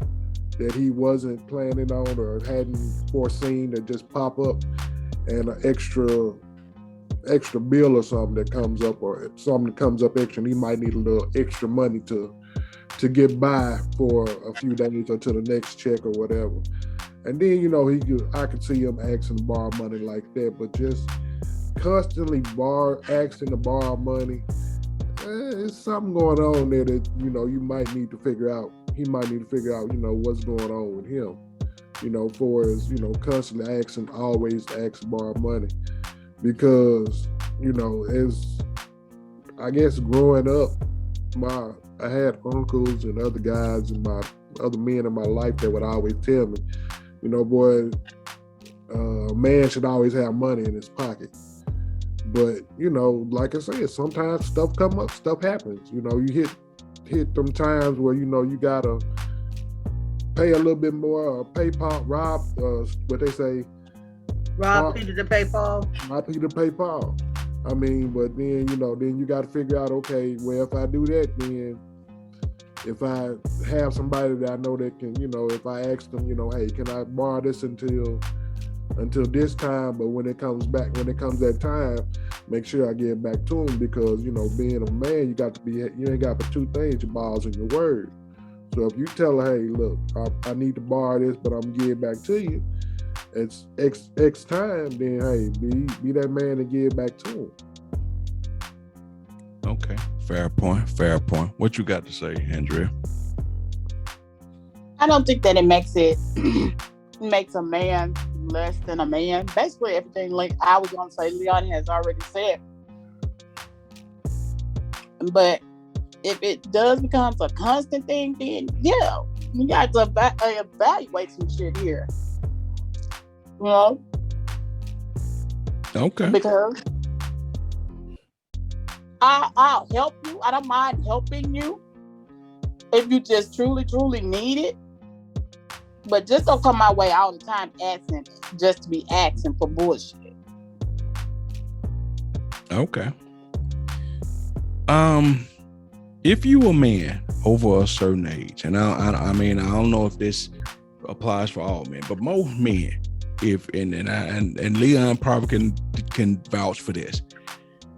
Speaker 3: that he wasn't planning on or hadn't foreseen that just pop up, and an extra bill or something that comes up, or something that comes up extra, and he might need a little extra money to get by for a few days or to the next check or whatever. And then I could see him asking to borrow money like that, but just constantly asking to borrow money, there's something going on there that you might need to figure out. He might need to figure out what's going on with him, for his constantly always asking to borrow money. Because as I guess growing up, I had uncles and other guys and my other men in my life that would always tell me, boy, a man should always have money in his pocket. But like I said, sometimes stuff come up, stuff happens. You hit them times where you gotta pay a little bit more, rob what they say,
Speaker 7: Rob Peter to pay Paul.
Speaker 3: Rob Peter to pay Paul. I mean, but then then you got to figure out, okay, well, if I do that, then if I have somebody that I know that can, if I ask them, hey, can I borrow this until this time? But when it comes that time, make sure I get back to them, because being a man, you ain't got but two things: your balls and your word. So if you tell her, hey, look, I need to borrow this, but I'm getting back to you, it's X time, then hey, be that man and give back to him.
Speaker 2: Okay, fair point. What you got to say, Andrea?
Speaker 6: I don't think that it makes a man less than a man. Basically, everything like I was going to say, Leon has already said. But if it does become a constant thing, then yeah, you got to evaluate some shit here.
Speaker 2: Okay.
Speaker 6: Because I'll help you. I don't mind helping you if you just truly, truly need it. But just don't come my way all the time asking just to be asking for bullshit.
Speaker 2: Okay. If you a man over a certain age, and I mean, I don't know if this applies for all men, but most men, and Leon probably can vouch for this.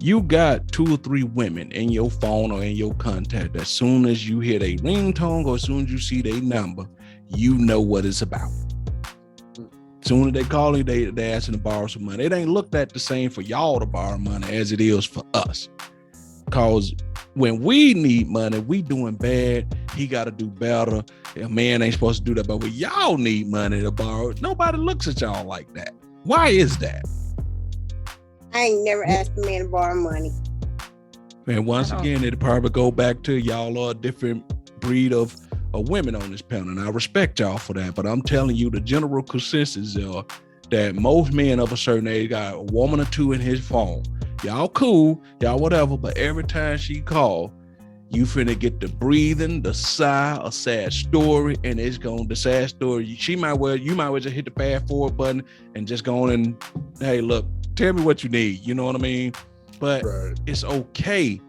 Speaker 2: You got 2 or 3 women in your phone or in your contact. As soon as you hear their ringtone or as soon as you see their number, you know what it's about. As soon as they call you, they asking to borrow some money. It ain't looked at the same for y'all to borrow money as it is for us. Cause when we need money, we doing bad. He got to do better. A man ain't supposed to do that. But when y'all need money to borrow, nobody looks at y'all like that. Why is that?
Speaker 1: I ain't never asked a man to borrow money.
Speaker 2: And once again, it'll probably go back to y'all are a different breed of women on this panel. And I respect y'all for that. But I'm telling you, the general consensus is that most men of a certain age got a woman or 2 in his phone. Y'all cool, y'all whatever, but every time she call, you finna get the breathing, the sigh, a sad story, and it's the sad story. You might well just hit the fast forward button and just go on and, hey, look, tell me what you need. You know what I mean? But
Speaker 3: Right.
Speaker 2: it's okay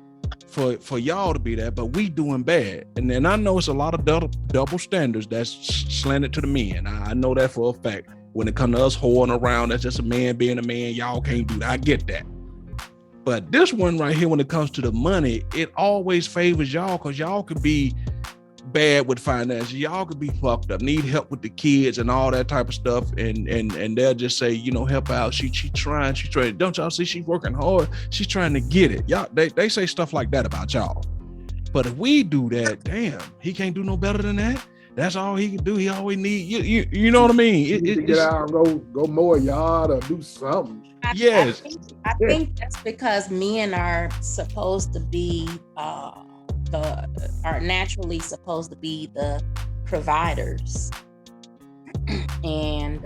Speaker 2: for y'all to be that, but we doing bad. And then I know it's a lot of double standards that's slanted to the men. I know that for a fact. When it comes to us whoring around, that's just a man being a man. Y'all can't do that. I get that. But this one right here, when it comes to the money, it always favors y'all because y'all could be bad with finances. Y'all could be fucked up, need help with the kids and all that type of stuff. And they'll just say, you know, help out. She trying. Don't y'all see she's working hard? She's trying to get it. Y'all, they say stuff like that about y'all. But if we do that, damn, he can't do no better than that. That's all he can do. He always need you know what I mean?
Speaker 3: You need to get out and go mow a yard or do something.
Speaker 2: Yes.
Speaker 4: I think that's because men are supposed to be are naturally supposed to be the providers, and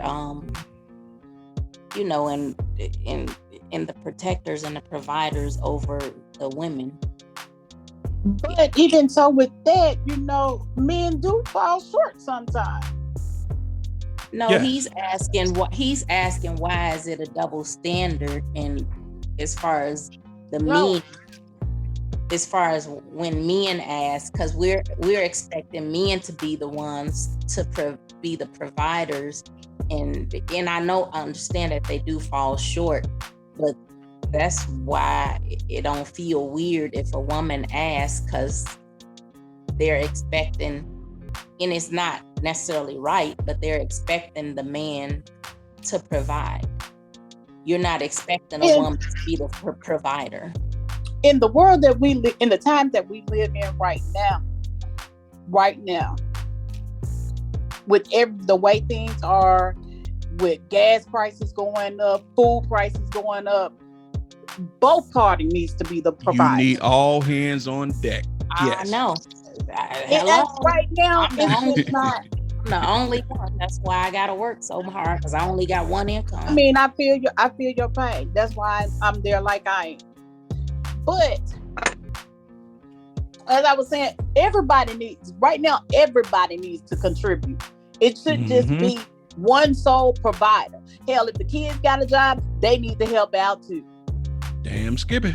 Speaker 4: you know, and the protectors and the providers over the women.
Speaker 6: But even so, with that, you know, men do fall short sometimes.
Speaker 4: No,
Speaker 2: Yes.
Speaker 4: he's asking why is it a double standard? And as far as the
Speaker 6: No.
Speaker 4: men, as far as when men ask, because we're expecting men to be the ones to be the providers, and I understand that they do fall short, but that's why it don't feel weird if a woman asks, because they're expecting, and it's not necessarily right, but they're expecting the man to provide. You're not expecting a woman to be the provider.
Speaker 6: In the world that we live, in the time that we live in right now, with the way things are, with gas prices going up, food prices going up, both parties needs to be the provider.
Speaker 2: You need all hands on deck. Yes.
Speaker 4: I know.
Speaker 6: And right now, it's just not.
Speaker 4: I'm the only one. That's why I gotta work so hard, because I only got one income.
Speaker 6: I mean, I feel your pain. That's why I'm there like I am. But as I was saying, everybody needs to contribute. It should just be one sole provider. Hell, if the kids got a job, they need to help out too.
Speaker 2: Damn Skippy.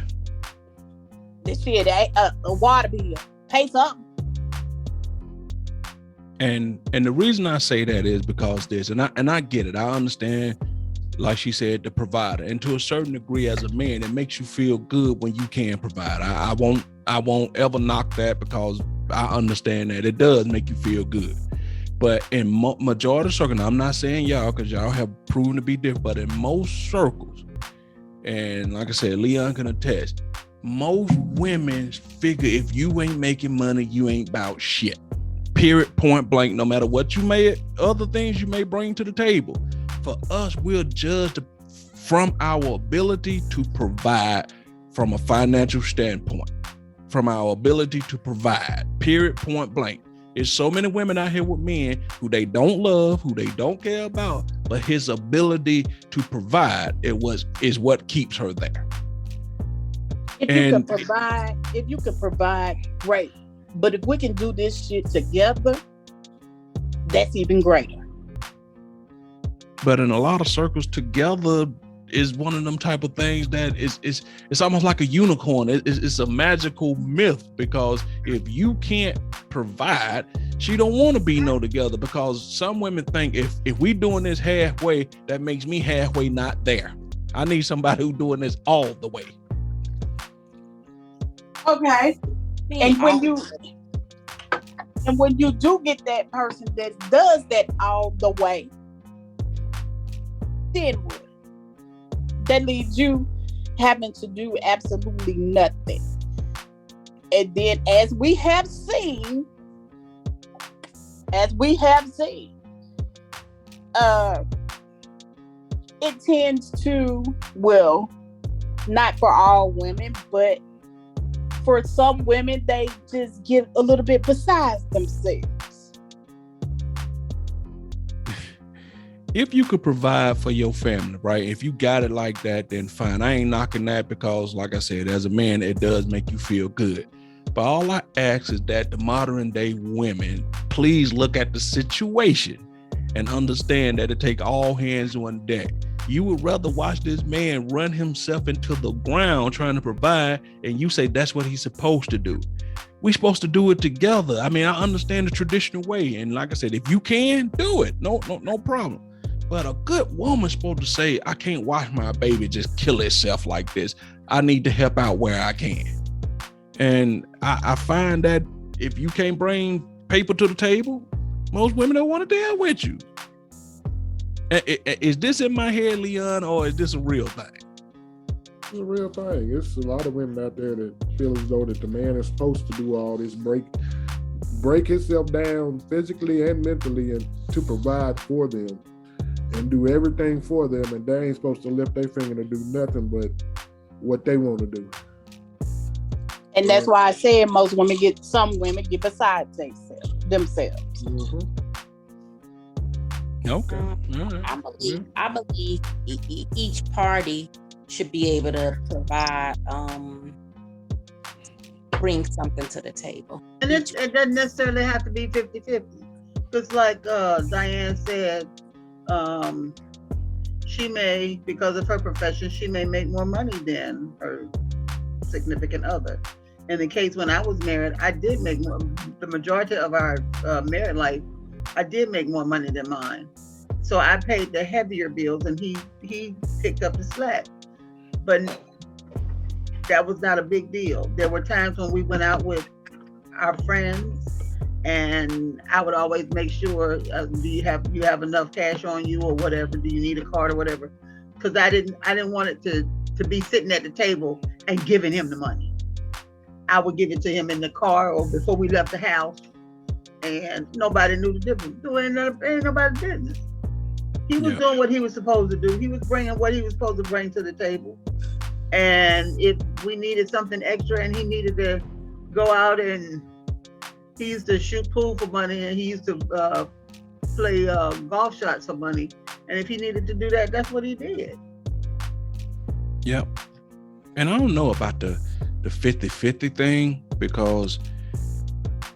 Speaker 6: This shit, a water bill, pay something.
Speaker 2: And the reason I say that is because this, and I get it. I understand, like she said, the provider, and to a certain degree, as a man, it makes you feel good when you can provide. I won't ever knock that, because I understand that it does make you feel good. But in majority of circles, I'm not saying y'all, because y'all have proven to be different, but in most circles, and like I said, Leon can attest, most women figure if you ain't making money, you ain't about shit. Period, point blank, no matter what other things you may bring to the table. For us, we're judged from our ability to provide from a financial standpoint, from our ability to provide, period, point blank. There's so many women out here with men who they don't love, who they don't care about, but his ability to provide is what keeps her there.
Speaker 6: If you can provide, great. But if we can do this shit together, that's even greater.
Speaker 2: But in a lot of circles, together is one of them type of things that it's almost like a unicorn. It's a magical myth, because if you can't provide, she don't want to be no together, because some women think if we doing this halfway, that makes me halfway not there. I need somebody who doing this all the way.
Speaker 6: Okay. And when you do get that person that does that all the way, then what? That leaves you having to do absolutely nothing. And then, as we have seen, it tends to, well, not for all women, but for some women, they just get a little bit besides themselves.
Speaker 2: If you could provide for your family, right? If you got it like that, then fine. I ain't knocking that, because like I said, as a man, it does make you feel good. But all I ask is that the modern day women, please look at the situation and understand that it take all hands on deck. You would rather watch this man run himself into the ground trying to provide, and you say that's what he's supposed to do. We're supposed to do it together. I mean, I understand the traditional way, and like I said, if you can do it, no problem. But a good woman's supposed to say, I can't watch my baby just kill itself like this. I need to help out where I can. And I find that if you can't bring paper to the table, most women don't want to deal with you. Is this in my head, Leon, or is this a real thing?
Speaker 3: It's a real thing. It's a lot of women out there that feel as though that the man is supposed to do all this, break himself down physically and mentally, and to provide for them and do everything for them, and they ain't supposed to lift their finger to do nothing but what they want to do.
Speaker 6: And that's why I said some women get beside themselves.
Speaker 3: Mm-hmm.
Speaker 2: Okay.
Speaker 4: I believe each party should be able to provide, bring something to the table.
Speaker 7: And it doesn't necessarily have to be 50-50. Just like Diane said, she may, because of her profession, she may make more money than her significant other. In the case when I was married, I did make more. The majority of our married life, I did make more money than mine. So I paid the heavier bills, and he picked up the slack. But that was not a big deal. There were times when we went out with our friends, and I would always make sure, do you have enough cash on you or whatever? Do you need a card or whatever? Because I didn't want it to be sitting at the table and giving him the money. I would give it to him in the car or before we left the house, and nobody knew the difference. Ain't nobody's business. He was doing what he was supposed to do. He was bringing what he was supposed to bring to the table. And if we needed something extra and he needed to go out, and he used to shoot pool for money, and he used to play golf shots for money. And if he needed to do that, that's what he did.
Speaker 2: Yep. And I don't know about the 50-50 thing, because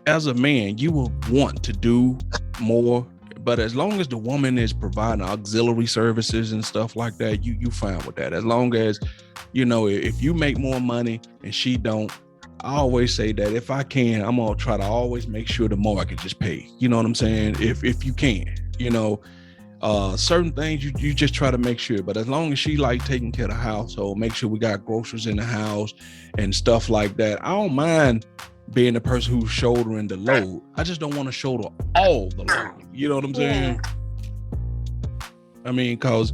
Speaker 2: as a man, you will want to do more, but as long as the woman is providing auxiliary services and stuff like that, you fine with that. As long as, if you make more money and she don't, I always say that if I can, I'm gonna try to always make sure the mortgage is paid. You know what I'm saying? If you can, certain things you just try to make sure. But as long as she like taking care of the household, make sure we got groceries in the house and stuff like that, I don't mind being the person who's shouldering the load. I just don't want to shoulder all the load. You know what I'm saying? I mean, because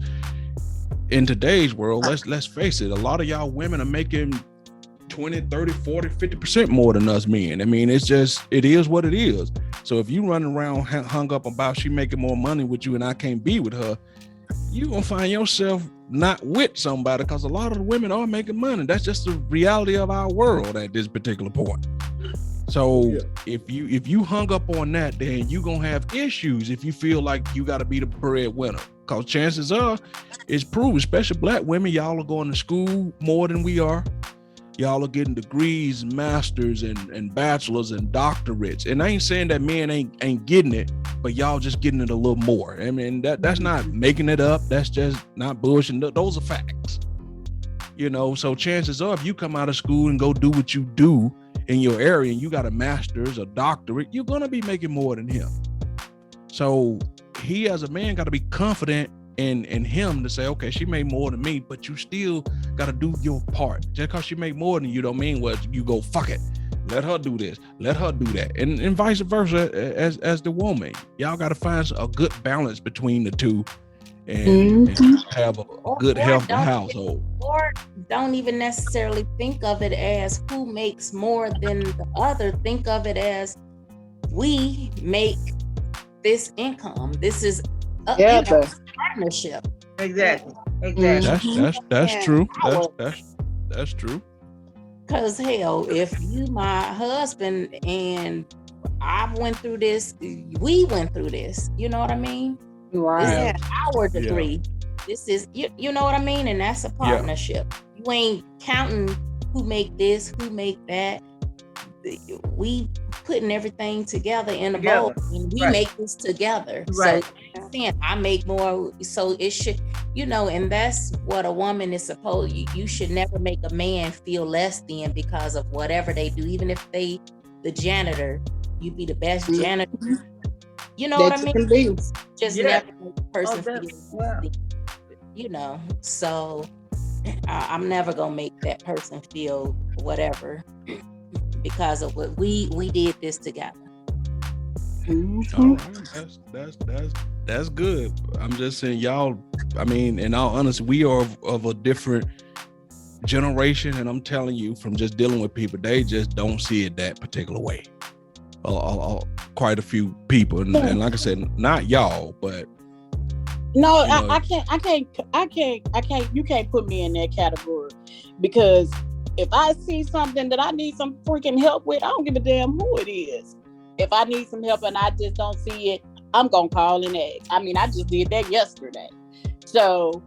Speaker 2: in today's world, let's face it, a lot of y'all women are making 20, 30, 40, 50% more than us men. I mean, it is what it is. So if you running around hung up about she making more money with you and I can't be with her, you gonna find yourself not with somebody, because a lot of the women are making money. That's just the reality of our world at this particular point. So if you hung up on that, then you gonna have issues if you feel like you gotta be the breadwinner. Because chances are, it's proved, especially black women, y'all are going to school more than we are. Y'all are getting degrees, masters, and bachelors and doctorates. And I ain't saying that men ain't getting it, but y'all just getting it a little more. I mean, that's not making it up. That's just not bullshit. Those are facts. So chances are, if you come out of school and go do what you do in your area and you got a master's, a doctorate, you're gonna be making more than him. So he as a man got to be confident in him to say, okay, she made more than me, but you still got to do your part. Just because she made more than you don't mean you go, fuck it, let her do this, let her do that, and vice versa as the woman. Y'all got to find a good balance between the two and have a good healthy household.
Speaker 4: Or don't even necessarily think of it as who makes more than the other. Think of it as we make this income. This is a partnership.
Speaker 7: Exactly.
Speaker 2: That's true. That's true.
Speaker 4: Because hell, if you my husband and I went through this, we went through this. You know what I mean?
Speaker 6: Right.
Speaker 4: This is our degree. This is you know what I mean? And that's a partnership. You ain't counting who make this, who make that. We putting everything together in a bowl, and we make this together.
Speaker 7: Right.
Speaker 4: So I make more, so it should. And that's what a woman is supposed. You should never make a man feel less than because of whatever they do, even if they the janitor. You be the best janitor. You know what I
Speaker 6: That
Speaker 4: mean?
Speaker 6: you can be.
Speaker 4: Just
Speaker 7: Yes.
Speaker 4: never make a person feel
Speaker 7: Well,
Speaker 4: less than. So I'm never gonna make that person feel whatever because of what we did this together.
Speaker 2: All right, that's good. I'm just saying, y'all. I mean, in all honesty, we are of a different generation, and I'm telling you, from just dealing with people, they just don't see it that particular way. Quite a few people, and like I said, not y'all, but
Speaker 6: No,
Speaker 2: you know,
Speaker 6: I can't. You can't put me in that category because if I see something that I need some freaking help with, I don't give a damn who it is. If I need some help and I just don't see it, I'm gonna call and ask. I mean, I just did that yesterday, so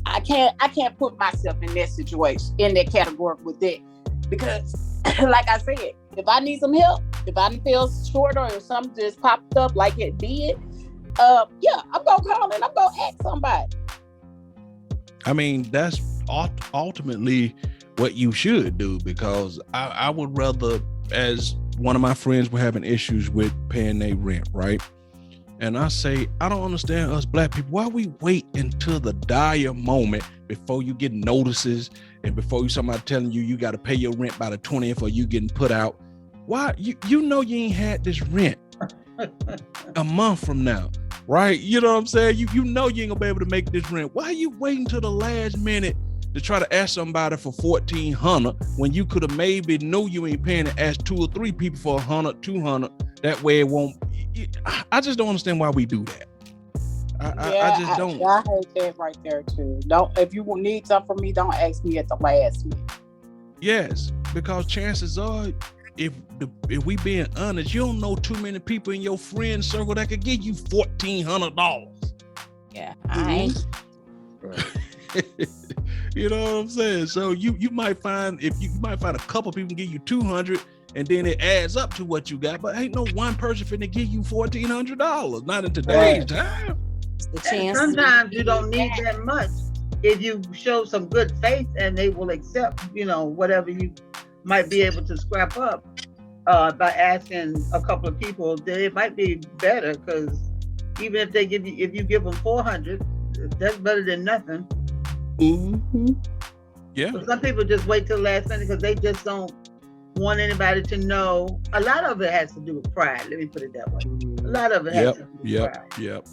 Speaker 6: I can't put myself in that situation, in that category with that, because, like I said, if I need some help, if I feel short or if something just popped up like it did, yeah, I'm gonna call and I'm gonna ask somebody.
Speaker 2: I mean, that's ultimately what you should do, because I would rather, as one of my friends were having issues with paying their rent, right? And I say, I don't understand us black people. Why we wait until the dire moment before you get notices and before you somebody telling you got to pay your rent by the 20th or you getting put out? Why? You know you ain't had this rent a month from now, right? You know what I'm saying? You know you ain't gonna be able to make this rent. Why are you waiting till the last minute to try to ask somebody for $1,400 when you could have maybe know you ain't paying and ask 2 or 3 people for $100, $200? That way it won't. I just don't understand why we do that. I just don't.
Speaker 6: I heard that right there too. Don't, if you need something from me, don't ask me at the last minute.
Speaker 2: Yes, because chances are, if we being honest, you don't know too many people in your friend circle that could give you $1,400.
Speaker 4: Yeah, I ain't.
Speaker 2: You know what I'm saying? So you might find a couple people can give you $200, and then it adds up to what you got. But ain't no one person finna give you $1,400. Not in today's time.
Speaker 4: The chance.
Speaker 7: Sometimes you don't need that much if you show some good faith, and they will accept, whatever you might be able to scrap up by asking a couple of people. Then it might be better, because even if you give them 400, that's better than nothing.
Speaker 6: Mm-hmm.
Speaker 2: Yeah.
Speaker 7: So some people just wait till the last minute because they just don't want anybody to know. A lot of it has to do with pride. Let me put it that way. A lot of it has to do with pride.
Speaker 2: Yep.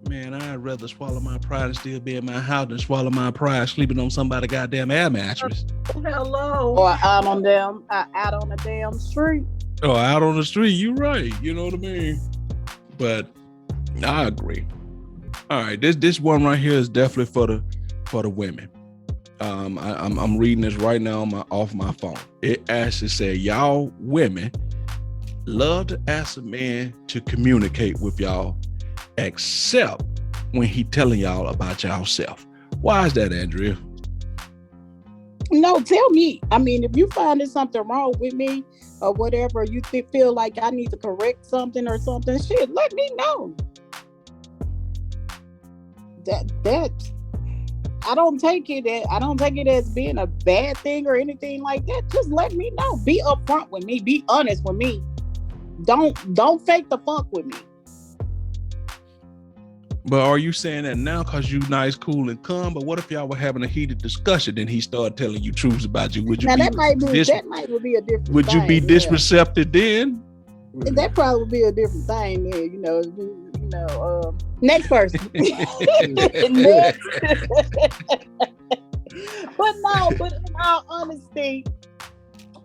Speaker 2: Man, I'd rather swallow my pride and still be in my house than swallow my pride sleeping on somebody's goddamn air mattress.
Speaker 7: Hello.
Speaker 6: Or out on the damn street.
Speaker 2: Oh, out on the street, you right. You know what I mean? But I agree. All right, this one right here is definitely for the women. I'm reading this right now off my phone. It actually said, y'all women love to ask a man to communicate with y'all, except when he telling y'all about yourself. Why is that, Andrea?
Speaker 6: No, tell me. I mean, if you find there's something wrong with me or whatever, you feel like I need to correct something or something, shit, let me know. That I don't take it as being a bad thing or anything like that. Just let me know. Be upfront with me. Be honest with me. Don't fake the funk with me.
Speaker 2: But are you saying that now because you nice, cool, and calm? But what if y'all were having a heated discussion and he started telling you truths about you? Would you?
Speaker 6: Now
Speaker 2: be
Speaker 6: that might be a different.
Speaker 2: Would you be disreceptive then?
Speaker 6: That probably would be a different thing there. Next person. Next. But in all honesty,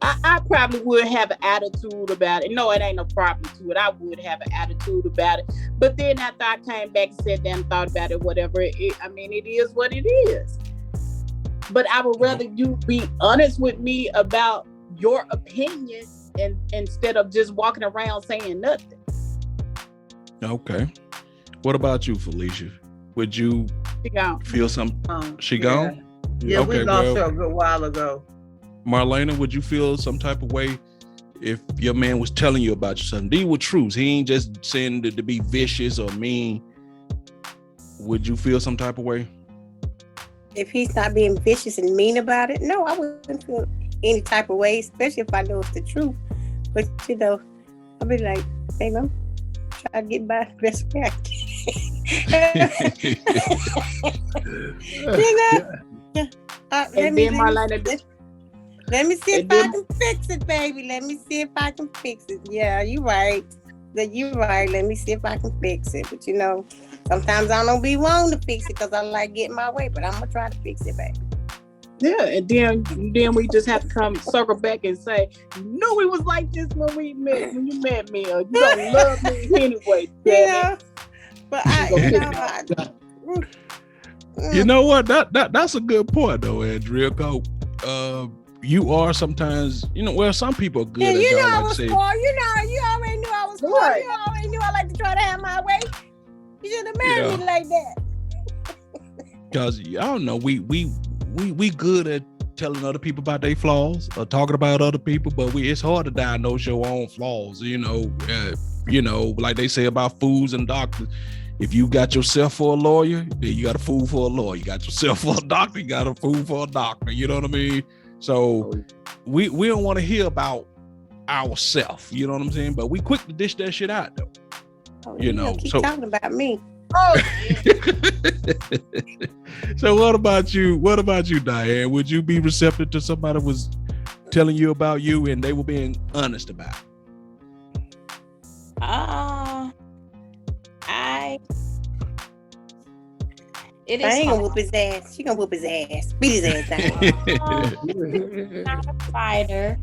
Speaker 6: I probably would have an attitude about it. No, it ain't no problem to it. I would have an attitude about it. But then after I came back and sat down and thought about it, whatever, it is what it is. But I would rather you be honest with me about your opinion and instead of just walking around saying nothing.
Speaker 2: Okay. What about you, Felicia? Would you feel some? She gone?
Speaker 7: Yeah,
Speaker 2: okay,
Speaker 7: we lost her a good while ago.
Speaker 2: Marlena, would you feel some type of way if your man was telling you about yourself? These were truths. He ain't just saying to be vicious or mean. would you feel some type of way?
Speaker 1: If he's not being vicious and mean about it, no, I wouldn't feel any type of way, especially if I know it's the truth. But I'll be like, hey, I'm trying to get by the best way I can. Let me see if I can fix it, baby. Let me see if I can fix it. Yeah, you're right. You're right. Let me see if I can fix it. But sometimes I don't be wanting to fix it because I like getting my way. But I'm gonna try to fix it, baby.
Speaker 6: Yeah, and then we just have to come circle back and say, you knew it was like this when you met me, or you don't love me anyway.
Speaker 1: But
Speaker 2: you know what? That's a good point though, Andrea. You are sometimes, some people are good at
Speaker 1: you know
Speaker 2: y'all
Speaker 1: I
Speaker 2: like
Speaker 1: was
Speaker 2: say.
Speaker 1: spoiled. You already knew I was spoiled.
Speaker 6: Right.
Speaker 1: You already knew I like to try to have my way. You should have married me like that.
Speaker 2: Because y'all know we good at telling other people about their flaws or talking about other people, but it's hard to diagnose your own flaws. Like they say about fools and doctors. If you got yourself for a lawyer, then you got a fool for a lawyer. You got yourself for a doctor, you got a fool for a doctor. You know what I mean? So we don't want to hear about ourselves. You know what I'm saying? But we quick to dish that shit out though.
Speaker 1: Keep talking about me.
Speaker 6: Oh,
Speaker 2: So what about you, Diane? Would you be receptive to somebody was telling you about you and they were being honest about it?
Speaker 4: It
Speaker 1: I
Speaker 4: is
Speaker 1: ain't
Speaker 4: hard.
Speaker 1: gonna whoop his ass. She gonna whoop his ass. Beat his ass down.
Speaker 4: I'm not a fighter.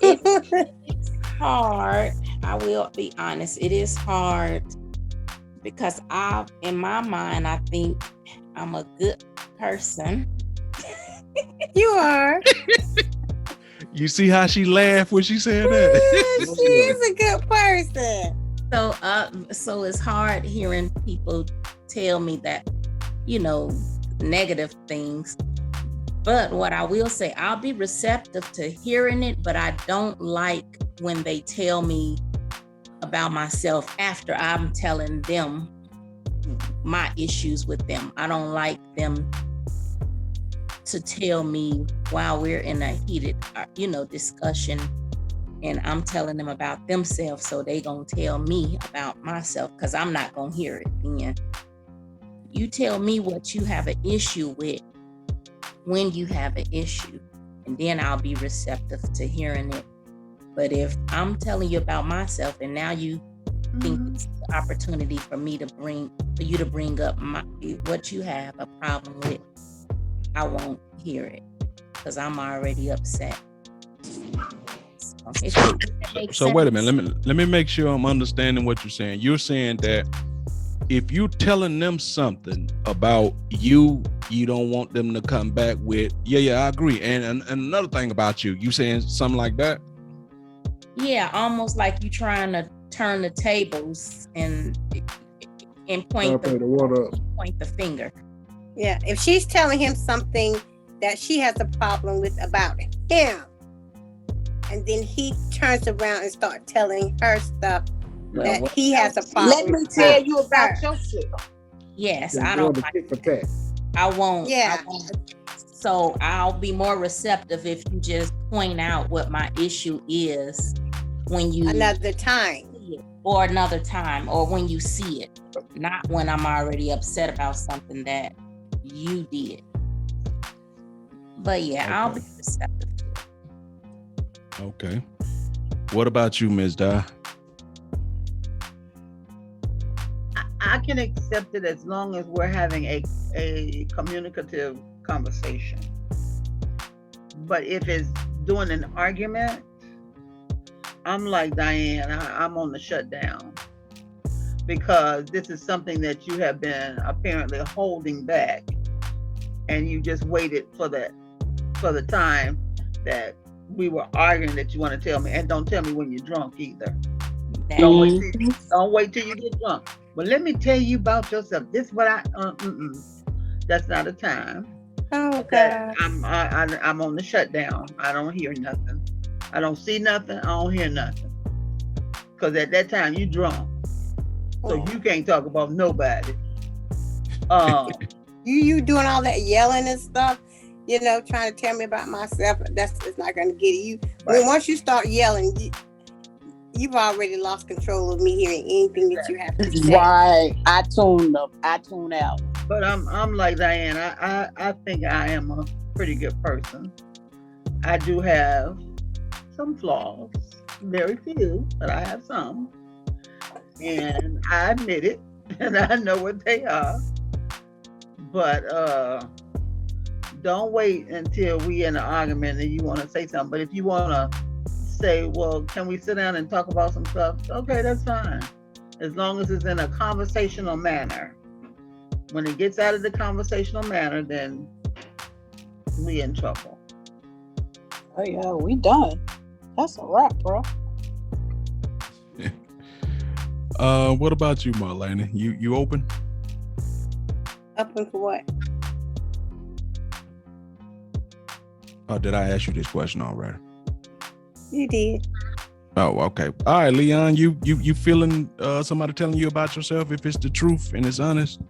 Speaker 4: It's hard. I will be honest. It is hard because in my mind, I think I'm a good person.
Speaker 1: You are.
Speaker 2: You see how she laughed when she said that?
Speaker 1: She is a good person.
Speaker 4: So it's hard hearing people tell me that, negative things. But what I will say, I'll be receptive to hearing it, but I don't like when they tell me about myself after I'm telling them my issues with them. I don't like them to tell me while we're in a heated, discussion, and I'm telling them about themselves, so they gonna tell me about myself, because I'm not gonna hear it then. You tell me what you have an issue with when you have an issue, and then I'll be receptive to hearing it. But if I'm telling you about myself and now you think it's an opportunity for you to bring up what you have a problem with, I won't hear it because I'm already upset.
Speaker 2: So wait a minute. Let me make sure I'm understanding what you're saying. You're saying that if you're telling them something about you don't want them to come back with, yeah, I agree. And another thing about you saying something like that?
Speaker 4: Yeah, almost like you trying to turn the tables and point the finger.
Speaker 1: Yeah, if she's telling him something that she has a problem with about him, and then he turns around and starts telling her stuff that he has a problem.
Speaker 6: Let me tell you about yourself.
Speaker 4: Yes, I don't like that. I won't.
Speaker 1: Yeah.
Speaker 4: So I'll be more receptive if you just point out what my issue is when you
Speaker 1: another time,
Speaker 4: or when you see it, not when I'm already upset about something that you did. But yeah, okay. I'll be receptive to it.
Speaker 2: Okay. What about you, Ms. Di?
Speaker 7: I can accept it as long as we're having a communicative conversation. But if it's doing an argument, I'm like Diane, I'm on the shutdown, because this is something that you have been apparently holding back, and you just waited for the time that we were arguing that you want to tell me. And don't tell me when you're drunk either. Don't wait till you get drunk. But let me tell you about yourself. This is what that's not a time.
Speaker 1: Oh God.
Speaker 7: I'm on the shutdown. I don't hear nothing. I don't see nothing. I don't hear nothing. Because at that time you drunk. So you can't talk about nobody.
Speaker 1: You doing all that yelling and stuff, trying to tell me about myself. It's not going to get you.
Speaker 7: Right.
Speaker 1: Once you start yelling, you've already lost control of me hearing anything that you have to say.
Speaker 6: Right. I tune out.
Speaker 7: But I'm like Diane. I think I am a pretty good person. I do have some flaws, very few, but I have some, and I admit it, and I know what they are. But don't wait until we in an argument and you want to say something. But if you want to say, well, can we sit down and talk about some stuff? Okay, that's fine. As long as it's in a conversational manner. When it gets out of the conversational manner, then we in trouble.
Speaker 6: Oh yeah, we done. That's a wrap, bro.
Speaker 2: What about you, Marlena? You open?
Speaker 1: Open for what?
Speaker 2: Oh, did I ask you this question already?
Speaker 1: You did.
Speaker 2: Oh, okay. All right, Leon, you feeling somebody telling you about yourself if it's the truth and it's honest?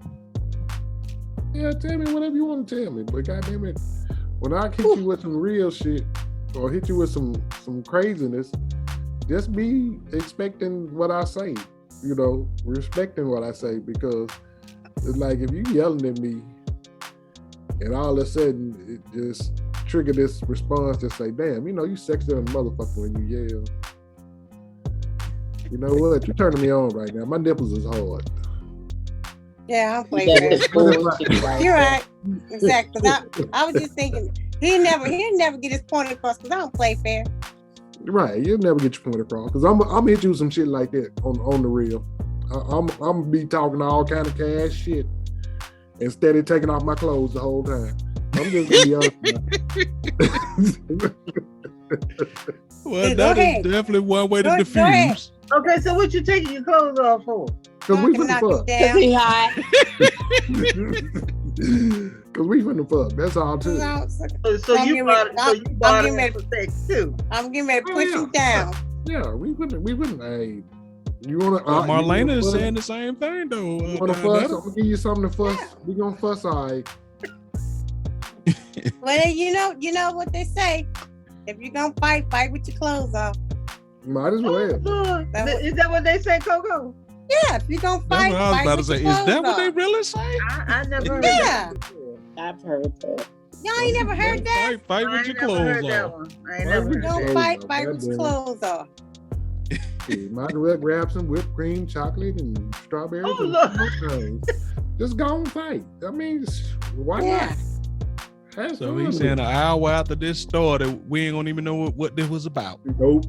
Speaker 3: Yeah, tell me whatever you want to tell me. But goddamn it, when I hit you with some real shit or hit you with some craziness, just be expecting what I say. Respecting what I say, because it's like if you yelling at me and all of a sudden it just trigger this response to say, damn, you sexy than a motherfucker when you yell. You know what? You're turning me on right now. My nipples is hard.
Speaker 1: Yeah, I'm playing. You're right. Exactly. I was just thinking he'll never get his point across because I don't play fair.
Speaker 3: Right, you'll never get your point across because I'm gonna hit you with some shit like that on the real. I'm gonna be talking all kind of cash shit and steady taking off my clothes the whole time. I'm just gonna be honest.
Speaker 2: Well, that is definitely one way to diffuse.
Speaker 7: Okay, so what you taking your clothes off for?
Speaker 3: Because we finna fuck.
Speaker 6: Be hot.
Speaker 3: Because we finna fuck. That's all too.
Speaker 7: So you bought it for sex too.
Speaker 1: I'm getting ready to push him down.
Speaker 3: Yeah, we wouldn't. Hey, you wanna?
Speaker 2: Marlena is saying the same thing though.
Speaker 3: You wanna fuss? I'm gonna give you something to fuss. Yeah. We gonna fuss, all right.
Speaker 1: Well, you know what they say. If you're gonna fight with your clothes off.
Speaker 3: Might as well.
Speaker 7: Is that what they say, Coco?
Speaker 1: Yeah, if you're gonna fight,
Speaker 2: I was about to say, is that what they really say?
Speaker 7: I never heard that.
Speaker 6: I've heard that.
Speaker 1: Y'all ain't never heard that?
Speaker 2: Fight with your clothes off.
Speaker 7: I ain't never heard that.
Speaker 1: Don't fight with your clothes off.
Speaker 3: You might as well grab some whipped cream, chocolate, and strawberries. Just go and fight. I mean, why not?
Speaker 2: So he's saying an hour after this started, we ain't gonna even know what this was about.
Speaker 3: Nope.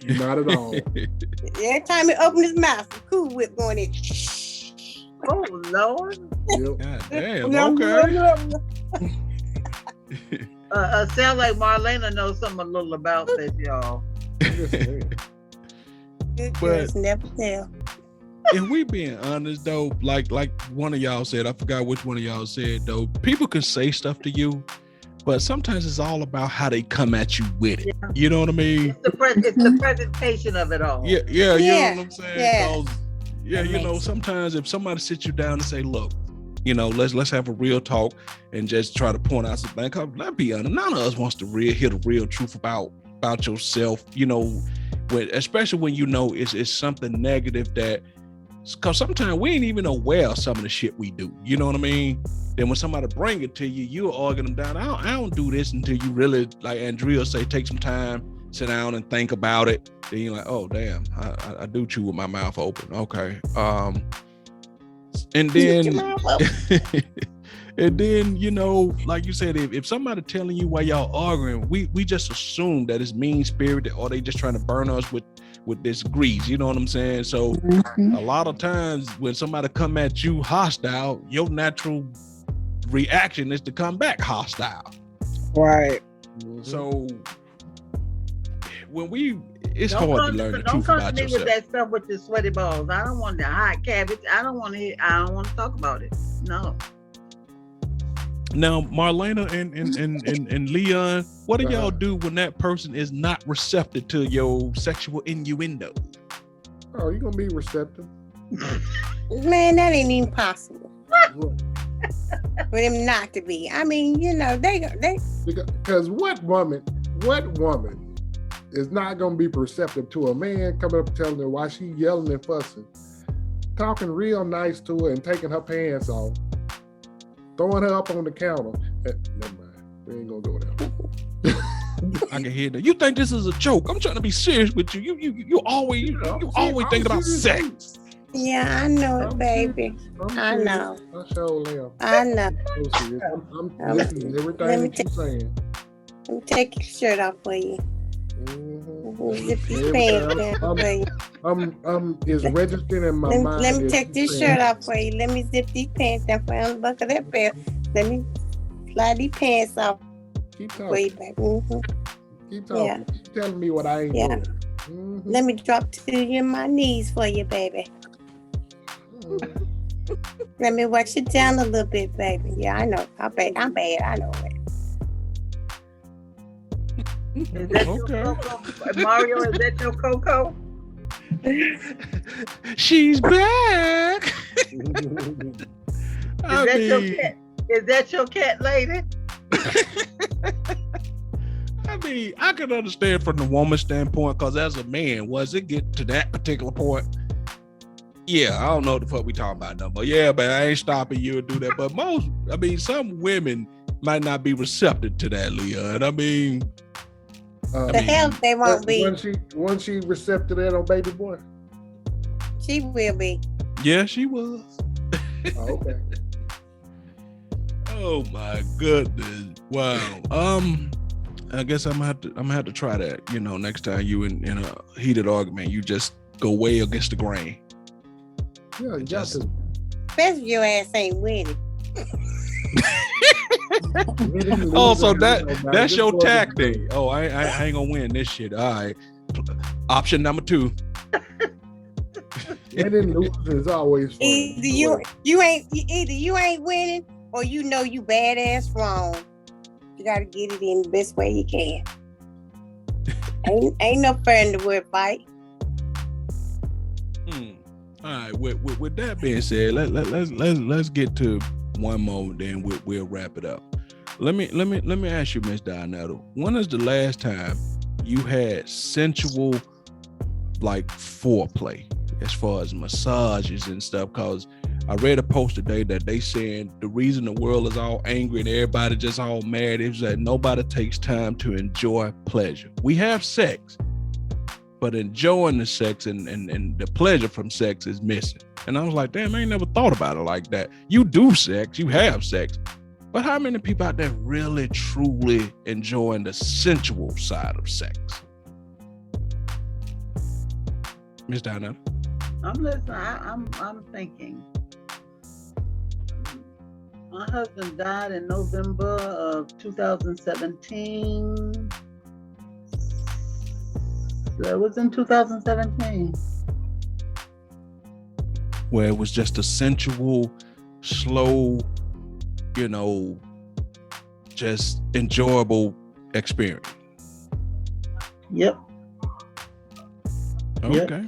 Speaker 3: Not at all.
Speaker 1: Every time he opened his mouth, the Cool Whip going in.
Speaker 7: Oh Lord.
Speaker 3: Yep.
Speaker 2: God damn. Okay.
Speaker 7: Sound like Marlena knows something a little about this, y'all.
Speaker 1: Good girls never tell.
Speaker 2: If we being honest though, like one of y'all said, I forgot which one of y'all said though, people can say stuff to you, but sometimes it's all about how they come at you with it. Yeah. You know what I mean?
Speaker 7: It's the presentation of it all.
Speaker 2: Yeah, you know what I'm saying? Yeah. Sometimes if somebody sits you down and say, look, let's have a real talk and just try to point out something. Let's be honest, none of us wants to hear the real truth about yourself, especially when it's something negative that. Because sometimes we ain't even aware of some of the shit we do. You know what I mean? Then when somebody bring it to you, you're arguing them down. I don't do this until you really, like Andrea say, take some time, sit down and think about it. Then you're like, oh, damn, I do chew with my mouth open. Okay. And then, like you said, if somebody telling you why y'all arguing, we just assume that it's mean spirited or they just trying to burn us with this grease, you know what I'm saying? So a lot of times when somebody come at you hostile, your natural reaction is to come back hostile.
Speaker 6: Right.
Speaker 2: So it's hard to learn the truth about yourself. Don't come to me
Speaker 7: with that stuff with the sweaty balls. I don't want the hot cabbage. I don't want to talk about it. No.
Speaker 2: Now, Marlena and Leon, what do y'all do when that person is not receptive to your sexual innuendo?
Speaker 3: Oh, you're going to be receptive.
Speaker 1: Man, that ain't even possible. For them not to be. I mean, you know, they
Speaker 3: because what woman is not gonna be perceptive to a man coming up telling her why she yelling and fussing, talking real nice to her and taking her pants off, throwing her up on the counter. Never mind, we ain't gonna go there.
Speaker 2: I can hear that. You think this is a joke? I'm trying to be serious with you. You always thinking about sex.
Speaker 1: Yeah, I know it, baby. I know.
Speaker 3: I sure am.
Speaker 1: I know.
Speaker 3: I'm listening to everything that you're saying.
Speaker 1: Let me take your shirt off for you.
Speaker 3: Mm-hmm.
Speaker 1: Zip these pants down for you.
Speaker 3: I'm is registered in my mind.
Speaker 1: Let me take this shirt off for you. Let me zip these pants down for you. On the buckle of that belt. Let me slide these pants off
Speaker 3: Keep
Speaker 1: for you,
Speaker 3: talking.
Speaker 1: baby.
Speaker 3: Keep talking.
Speaker 1: Yeah.
Speaker 3: Keep telling me what I ain't
Speaker 1: Yeah.
Speaker 3: doing. Mhm.
Speaker 1: Let me drop to my knees for you, baby.
Speaker 3: Mhm.
Speaker 1: Let me wax you down a little bit, baby. Yeah, I know. I'm bad. I know it.
Speaker 7: Is that your
Speaker 2: Okay.
Speaker 7: Coco? Mario, is that your Coco?
Speaker 2: She's back.
Speaker 7: Is that your cat lady?
Speaker 2: I mean, I can understand from the woman's standpoint, because as a man, once it get to that particular point, yeah, I don't know what the fuck we talking about no more. Yeah, but I ain't stopping you to do that. But some women might not be receptive to that, Leah. And I mean,
Speaker 1: The hell they won't be.
Speaker 3: Once she receptive to that on Baby Boy.
Speaker 1: She will be.
Speaker 2: yeah, she was.
Speaker 3: Oh, okay.
Speaker 2: Oh my goodness! Wow. I guess I'm gonna have to try that. You know, next time you in a heated argument, you just go way against the grain.
Speaker 3: Yeah, you got
Speaker 2: Just-
Speaker 3: to.
Speaker 1: Especially if your ass ain't winning.
Speaker 2: Oh, so that's your tactic. Oh, I ain't gonna win this shit. All right. Option number 2.
Speaker 3: Winning and losing is always fun.
Speaker 1: Either you ain't winning, or you know you badass wrong. You gotta get it in the best way you can. ain't no fair in the word fight.
Speaker 2: All right. With that being said, let's get to one more, then we'll wrap it up. Let me ask you, Miss Donetta, when is the last time you had sensual like foreplay as far as massages and stuff? Because I read a post today that they saying the reason the world is all angry and everybody just all mad is that nobody takes time to enjoy pleasure. We have sex, but enjoying the sex and the pleasure from sex is missing. And I was like, damn, I ain't never thought about it like that. You do sex, you have sex, but how many people out there really truly enjoying the sensual side of sex? Miss Dinah?
Speaker 7: I'm listening. I'm thinking. My husband died in November of 2017. So it was in 2017.
Speaker 2: Where it was just a sensual, slow, just enjoyable experience.
Speaker 7: Yep.
Speaker 2: Okay.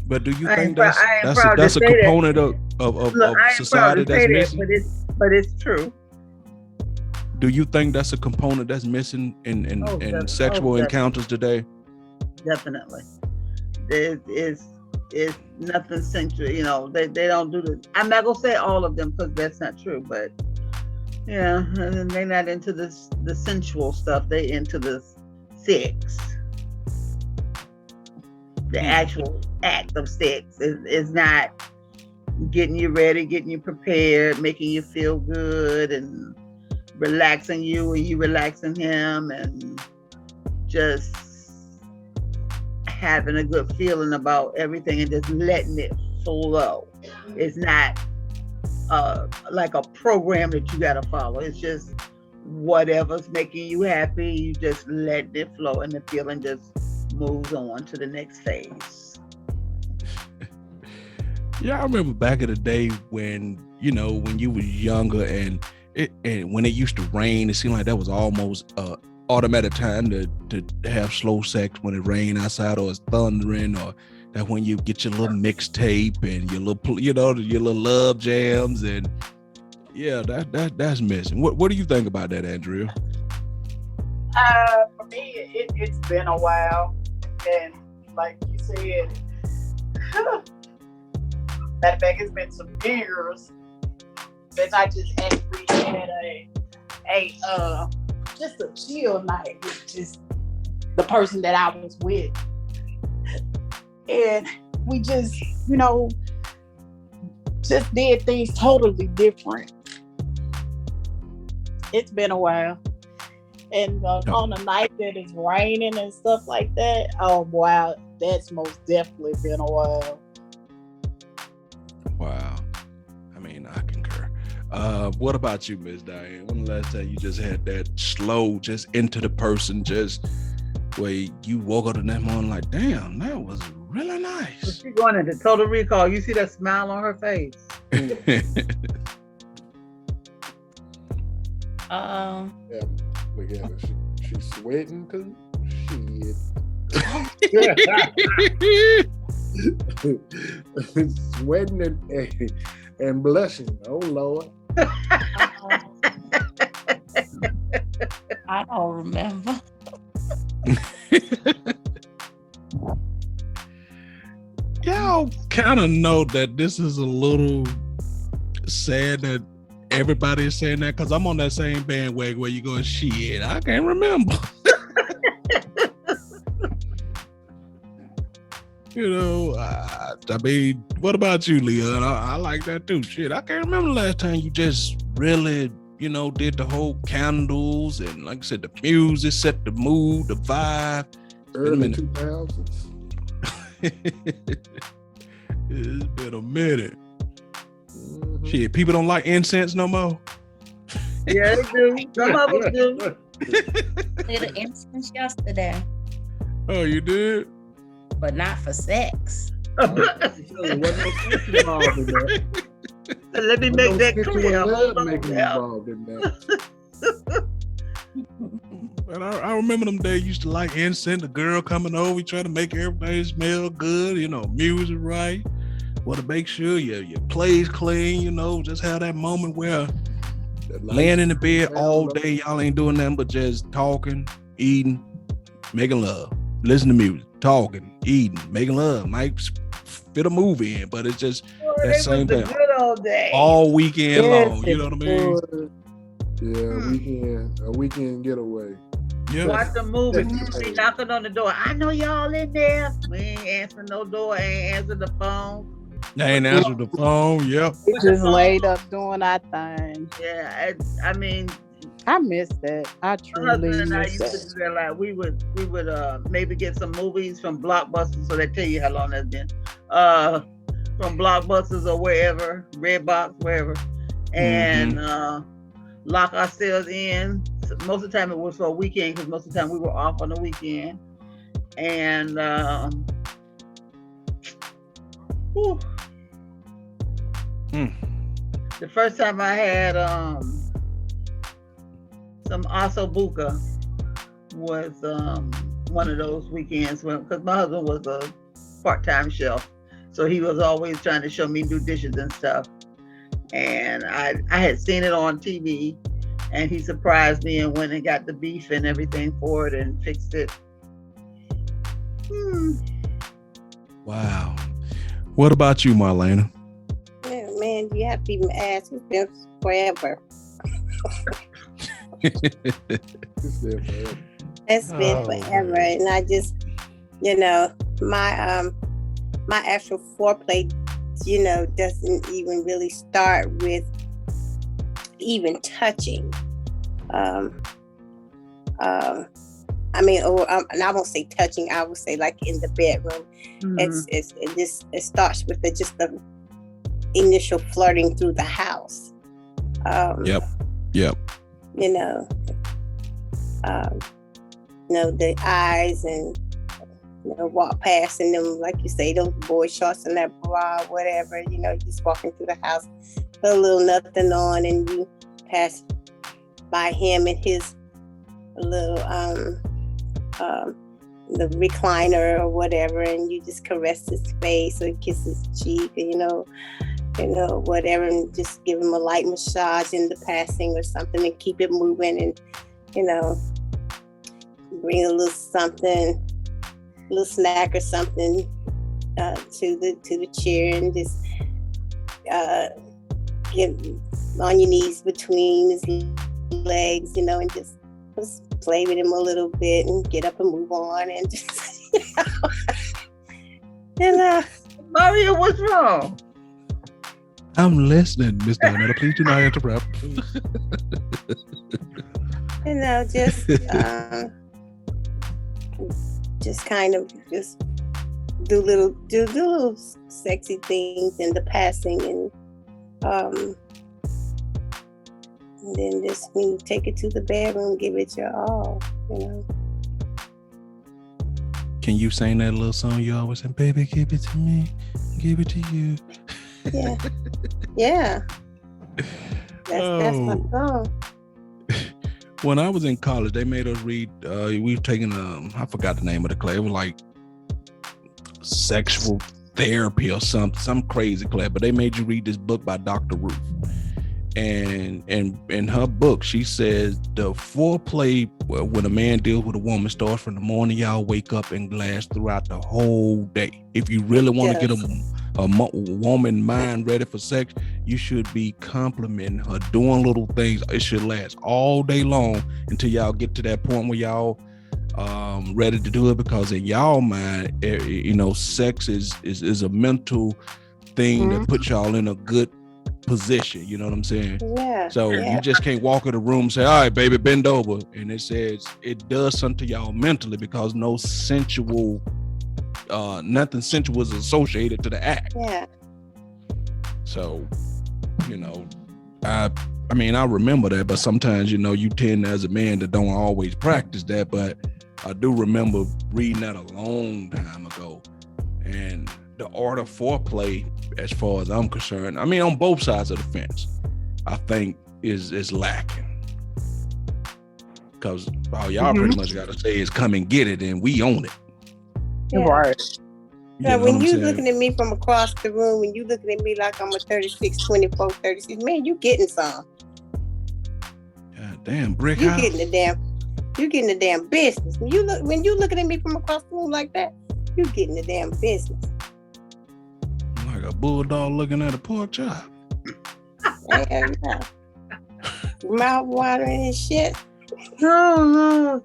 Speaker 2: But do you
Speaker 7: I
Speaker 2: think
Speaker 7: ain't proud
Speaker 2: that's
Speaker 7: to
Speaker 2: a
Speaker 7: say that.
Speaker 2: component of
Speaker 7: Look, I ain't
Speaker 2: society
Speaker 7: proud to say
Speaker 2: that's
Speaker 7: that,
Speaker 2: missing?
Speaker 7: but it's true.
Speaker 2: Do you think that's a component that's missing in sexual
Speaker 7: definitely.
Speaker 2: encounters today?
Speaker 7: Definitely. It's nothing sensual. They don't do this. I'm not gonna say all of them because that's not true, but yeah, and they're not into the sensual stuff. They into the sex. The actual act of sex is not getting you ready, getting you prepared, making you feel good, and relaxing you and you relaxing him, and just having a good feeling about everything and just letting it flow. It's not like a program that you gotta follow. It's just whatever's making you happy, you just let it flow and the feeling just moves on to the next phase.
Speaker 2: Yeah, I remember back in the day when you was younger and when it used to rain, it seemed like that was almost automatic time to have slow sex when it rained outside or it's thundering or That when you get your little mixtape and your little, your little love jams, and yeah, that's missing. What do you think about that, Andrea?
Speaker 6: For me, it's been a while, and like you said, matter of fact, it's been some years since I just actually had a just a chill night with just the person that I was with, and we just just did things totally different. It's been a while. And on a night that is raining and stuff like that, oh wow, that's most definitely been a while.
Speaker 2: Wow. I mean, I concur. What about you, Miss Diane? When the last time you just had that slow, just into the person, just where you woke up the next morning like, damn, that was really nice.
Speaker 7: She's going into total recall. You see that smile on her face.
Speaker 3: Yeah, look at her. She's sweating too. Shit. Sweating and blushing. Oh Lord.
Speaker 4: I don't remember.
Speaker 2: Y'all kind of know that this is a little sad that everybody is saying that, because I'm on that same bandwagon where you going, shit, I can't remember. I mean, what about you, Leon? I like that too. Shit, I can't remember the last time you just really, did the whole candles and, like I said, the music, set the mood, the vibe.
Speaker 3: Early 2000s.
Speaker 2: It's been a minute. Mm-hmm. Shit, people don't like incense no more.
Speaker 7: Yeah, they do. Some of them do.
Speaker 4: Did an instance yesterday.
Speaker 2: Oh, you did?
Speaker 4: But not for sex.
Speaker 7: Let me make that clear.
Speaker 2: And I remember them days used to like incense, the girl coming over, trying to make everybody smell good, music right. Want to make sure your place clean, just have that moment where laying in the bed all day, y'all ain't doing nothing but just talking, eating, making love, listen to music, talking, eating, making love. Might fit a movie in, but it's just that same thing all weekend long. You know what I mean?
Speaker 3: Yeah, a weekend getaway.
Speaker 2: Yeah.
Speaker 7: Watch the movie. People be knocking on the door. I know y'all in there. We ain't answering no door. Ain't answering the phone.
Speaker 2: They ain't answered the phone. Yep.
Speaker 6: We just laid up doing our thing.
Speaker 7: Yeah, I mean,
Speaker 6: I miss that. I truly
Speaker 7: and I
Speaker 6: miss
Speaker 7: used
Speaker 6: that.
Speaker 7: to do that. Like we would maybe get some movies from Blockbusters, so they tell you how long that's been. From Blockbusters or wherever, Redbox, wherever, and lock ourselves in. So most of the time it was for a weekend, because most of the time we were off on the weekend, and the first time I had some asobuca was one of those weekends because my husband was a part-time chef, so he was always trying to show me do dishes and stuff, and I had seen it on TV, and he surprised me and went and got the beef and everything for it and fixed it.
Speaker 2: Wow. What about you, Marlena?
Speaker 1: Man, you have to even ask. It's been forever. It's been forever, and I just, my actual foreplay, doesn't even really start with even touching. And I won't say touching. I would say like in the bedroom. Mm-hmm. It starts with just the initial flirting through the house.
Speaker 2: Yep.
Speaker 1: The eyes and walk past and them, like you say, those boy shorts and that bra, whatever. Just walking through the house, put a little nothing on, and you pass by him and his little the recliner or whatever, and you just caress his face or kiss his cheek, and whatever, and just give him a light massage in the passing or something, and keep it moving, and bring a little something, a little snack or something to the chair, and just get on your knees between his legs, and just play with him a little bit, and get up and move on, and just
Speaker 7: Mario, what's wrong?
Speaker 2: I'm listening, Miss Donetta. Please do not interrupt.
Speaker 1: Just kind of just do little sexy things in the passing, and then just when you take it to the bedroom, give it your all.
Speaker 2: Can you sing that little song you always say, baby, give it to me, give it to you?
Speaker 1: Yeah. That's my song.
Speaker 2: When I was in college, they made us read, we were taking, I forgot the name of the class. It was like sexual therapy or some crazy class, but they made you read this book by Dr. Ruth. And in her book, she says the foreplay when a man deals with a woman starts from the morning y'all wake up and lasts throughout the whole day. If you really want to get a woman mind ready for sex, you should be complimenting her, doing little things. It should last all day long until y'all get to that point where y'all ready to do it, because in y'all mind, sex is a mental thing that puts y'all in a good position. You know what I'm saying?
Speaker 1: Yeah.
Speaker 2: So you just can't walk in the room and say, all right, baby, bend over. And it says it does something to y'all mentally, because nothing sensual is associated to the act.
Speaker 1: Yeah.
Speaker 2: So, I remember that, but sometimes, you tend as a man that don't always practice that, but I do remember reading that a long time ago. And the art of foreplay, as far as I'm concerned, on both sides of the fence, I think is lacking. Because all y'all pretty much got to say is come and get it, and we own it.
Speaker 1: Yeah.
Speaker 6: Right.
Speaker 1: When you looking at me from across the room, and you looking at me like I'm a 36, 24, 36, man, you getting some.
Speaker 2: God damn, brick
Speaker 1: you
Speaker 2: house.
Speaker 1: You getting the damn business. When you looking at me from across the room like that, you getting the damn business.
Speaker 2: Like a bulldog looking at a pork chop.
Speaker 1: Yeah. Mouth watering and shit.
Speaker 2: I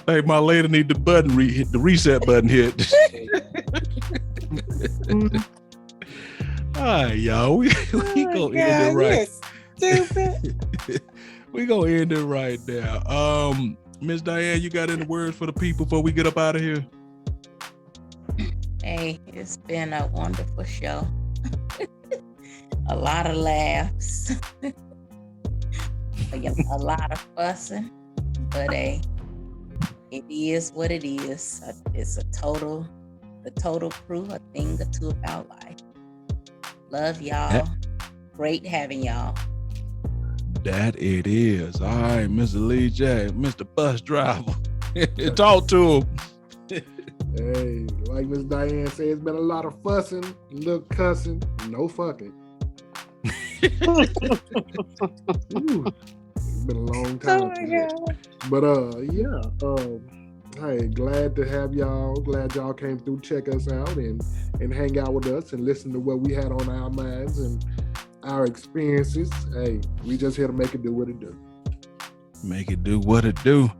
Speaker 2: think my lady need the button the reset button hit. All right, y'all. We gonna end it right.
Speaker 1: Stupid.
Speaker 2: We gonna end it right now. Miss Diane, you got any words for the people before we get up out of here?
Speaker 4: Hey, it's been a wonderful show. A lot of laughs. A lot of fussing. But hey, it is what it is. It's the total crew, a thing or two about life. Love y'all. Great having y'all.
Speaker 2: That it is. All right, Mr. Lee J, Mr. Bus Driver. Talk to him.
Speaker 3: Hey, like Miss Diane said, it's been a lot of fussing, a little cussing, no fucking. Ooh, it's been a long time. But hey, glad to have y'all. Glad y'all came through, check us out, and hang out with us and listen to what we had on our minds and our experiences. Hey, we just here to make it do what it do.
Speaker 2: Make it do what it do.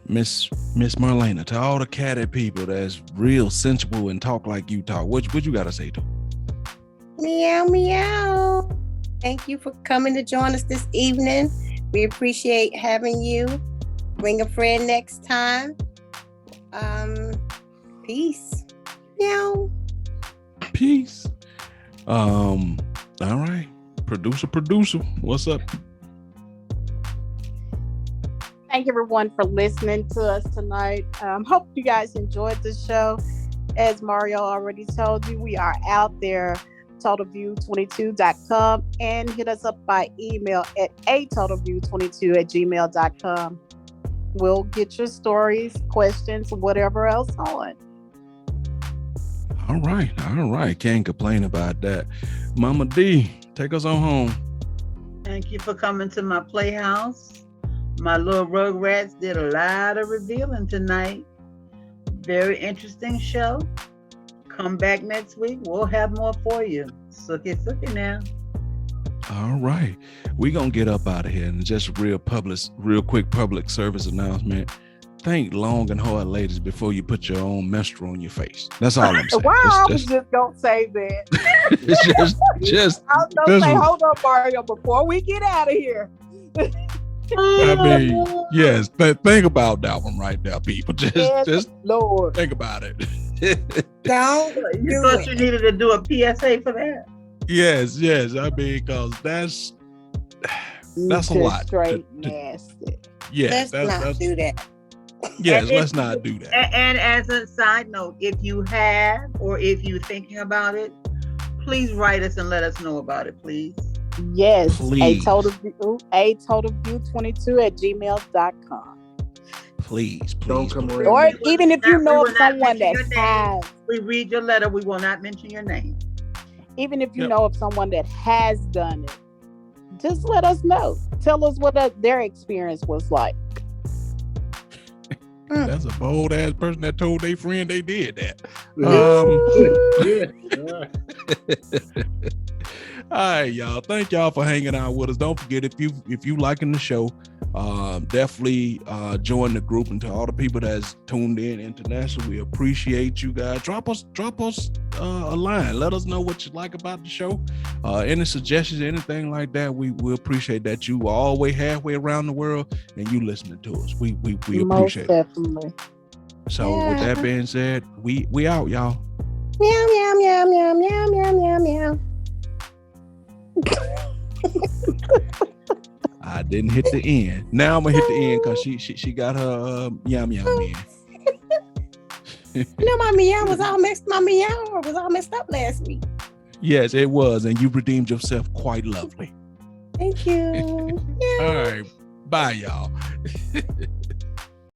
Speaker 2: Miss Marlena, to all the catty people that's real sensible and talk like you talk, what you gotta say to them?
Speaker 1: Meow, meow. Thank you for coming to join us this evening. We appreciate having you. Bring a friend next time. Peace. Meow.
Speaker 2: Peace. All right. Producer, what's up?
Speaker 6: Thank everyone for listening to us tonight. Hope you guys enjoyed the show. As Mario already told you, we are out there totalview22.com and hit us up by email at atotalview22@gmail.com. We'll get your stories, questions, whatever else on.
Speaker 2: All right. Can't complain about that. Mama D, take us on home.
Speaker 7: Thank you for coming to my playhouse. My little rugrats did a lot of revealing tonight. Very interesting show. Come back next week. We'll have more for you. Sookie now.
Speaker 2: All right. We're going to get up out of here, and just real quick public service announcement. Think long and hard, ladies, before you put your own menstrual on your face. That's all I'm saying.
Speaker 6: Wow, I was just going to say that.
Speaker 2: It's just
Speaker 6: I was going to say, hold up, Mario, before we get out of here.
Speaker 2: I mean, yes, think about that one right there, people. Just
Speaker 6: Lord.
Speaker 2: think about it.
Speaker 1: Don't
Speaker 7: You
Speaker 1: do
Speaker 7: thought
Speaker 1: it.
Speaker 7: you needed to do a PSA for that?
Speaker 2: Yes. I mean, because that's a lot.
Speaker 6: Straight nasty.
Speaker 2: Yes,
Speaker 1: Let's not do that.
Speaker 2: Yes,
Speaker 7: And
Speaker 2: let's not do that.
Speaker 7: And as a side note, if you have or if you're thinking about it, please write us and let us know about it, please.
Speaker 6: Yes,
Speaker 2: Please.
Speaker 6: atotalview22@gmail.com.
Speaker 2: Please.
Speaker 3: Don't come around.
Speaker 6: Or
Speaker 7: We will
Speaker 6: even if you
Speaker 7: not-
Speaker 6: know
Speaker 7: we
Speaker 6: of
Speaker 7: will not
Speaker 6: someone
Speaker 7: mention
Speaker 6: that
Speaker 7: your name.
Speaker 6: has,
Speaker 7: We read your letter. We will not mention your name.
Speaker 6: even if you
Speaker 2: Yep.
Speaker 6: know of someone that has done it, just let us know. Tell us what their experience was like.
Speaker 2: That's a bold ass person that told their friend they did that. All right, y'all. Thank y'all for hanging out with us. Don't forget, if you liking the show, definitely join the group. And to all the people that's tuned in internationally, we appreciate you guys. Drop us a line. Let us know what you like about the show. Any suggestions, anything like that, we appreciate that. You are all the way halfway around the world and you listening to us. We
Speaker 6: Most
Speaker 2: appreciate it.
Speaker 6: definitely.
Speaker 2: So with that being said, we out, y'all.
Speaker 1: Meow, meow, meow, meow, meow, meow, meow, meow.
Speaker 2: I didn't hit the end. Now I'm gonna hit the end because she got her meow meow in.
Speaker 1: You know, my meow was all messed up last week.
Speaker 2: Yes, it was, and you redeemed yourself quite lovely.
Speaker 1: Thank you.
Speaker 2: All right, bye, y'all.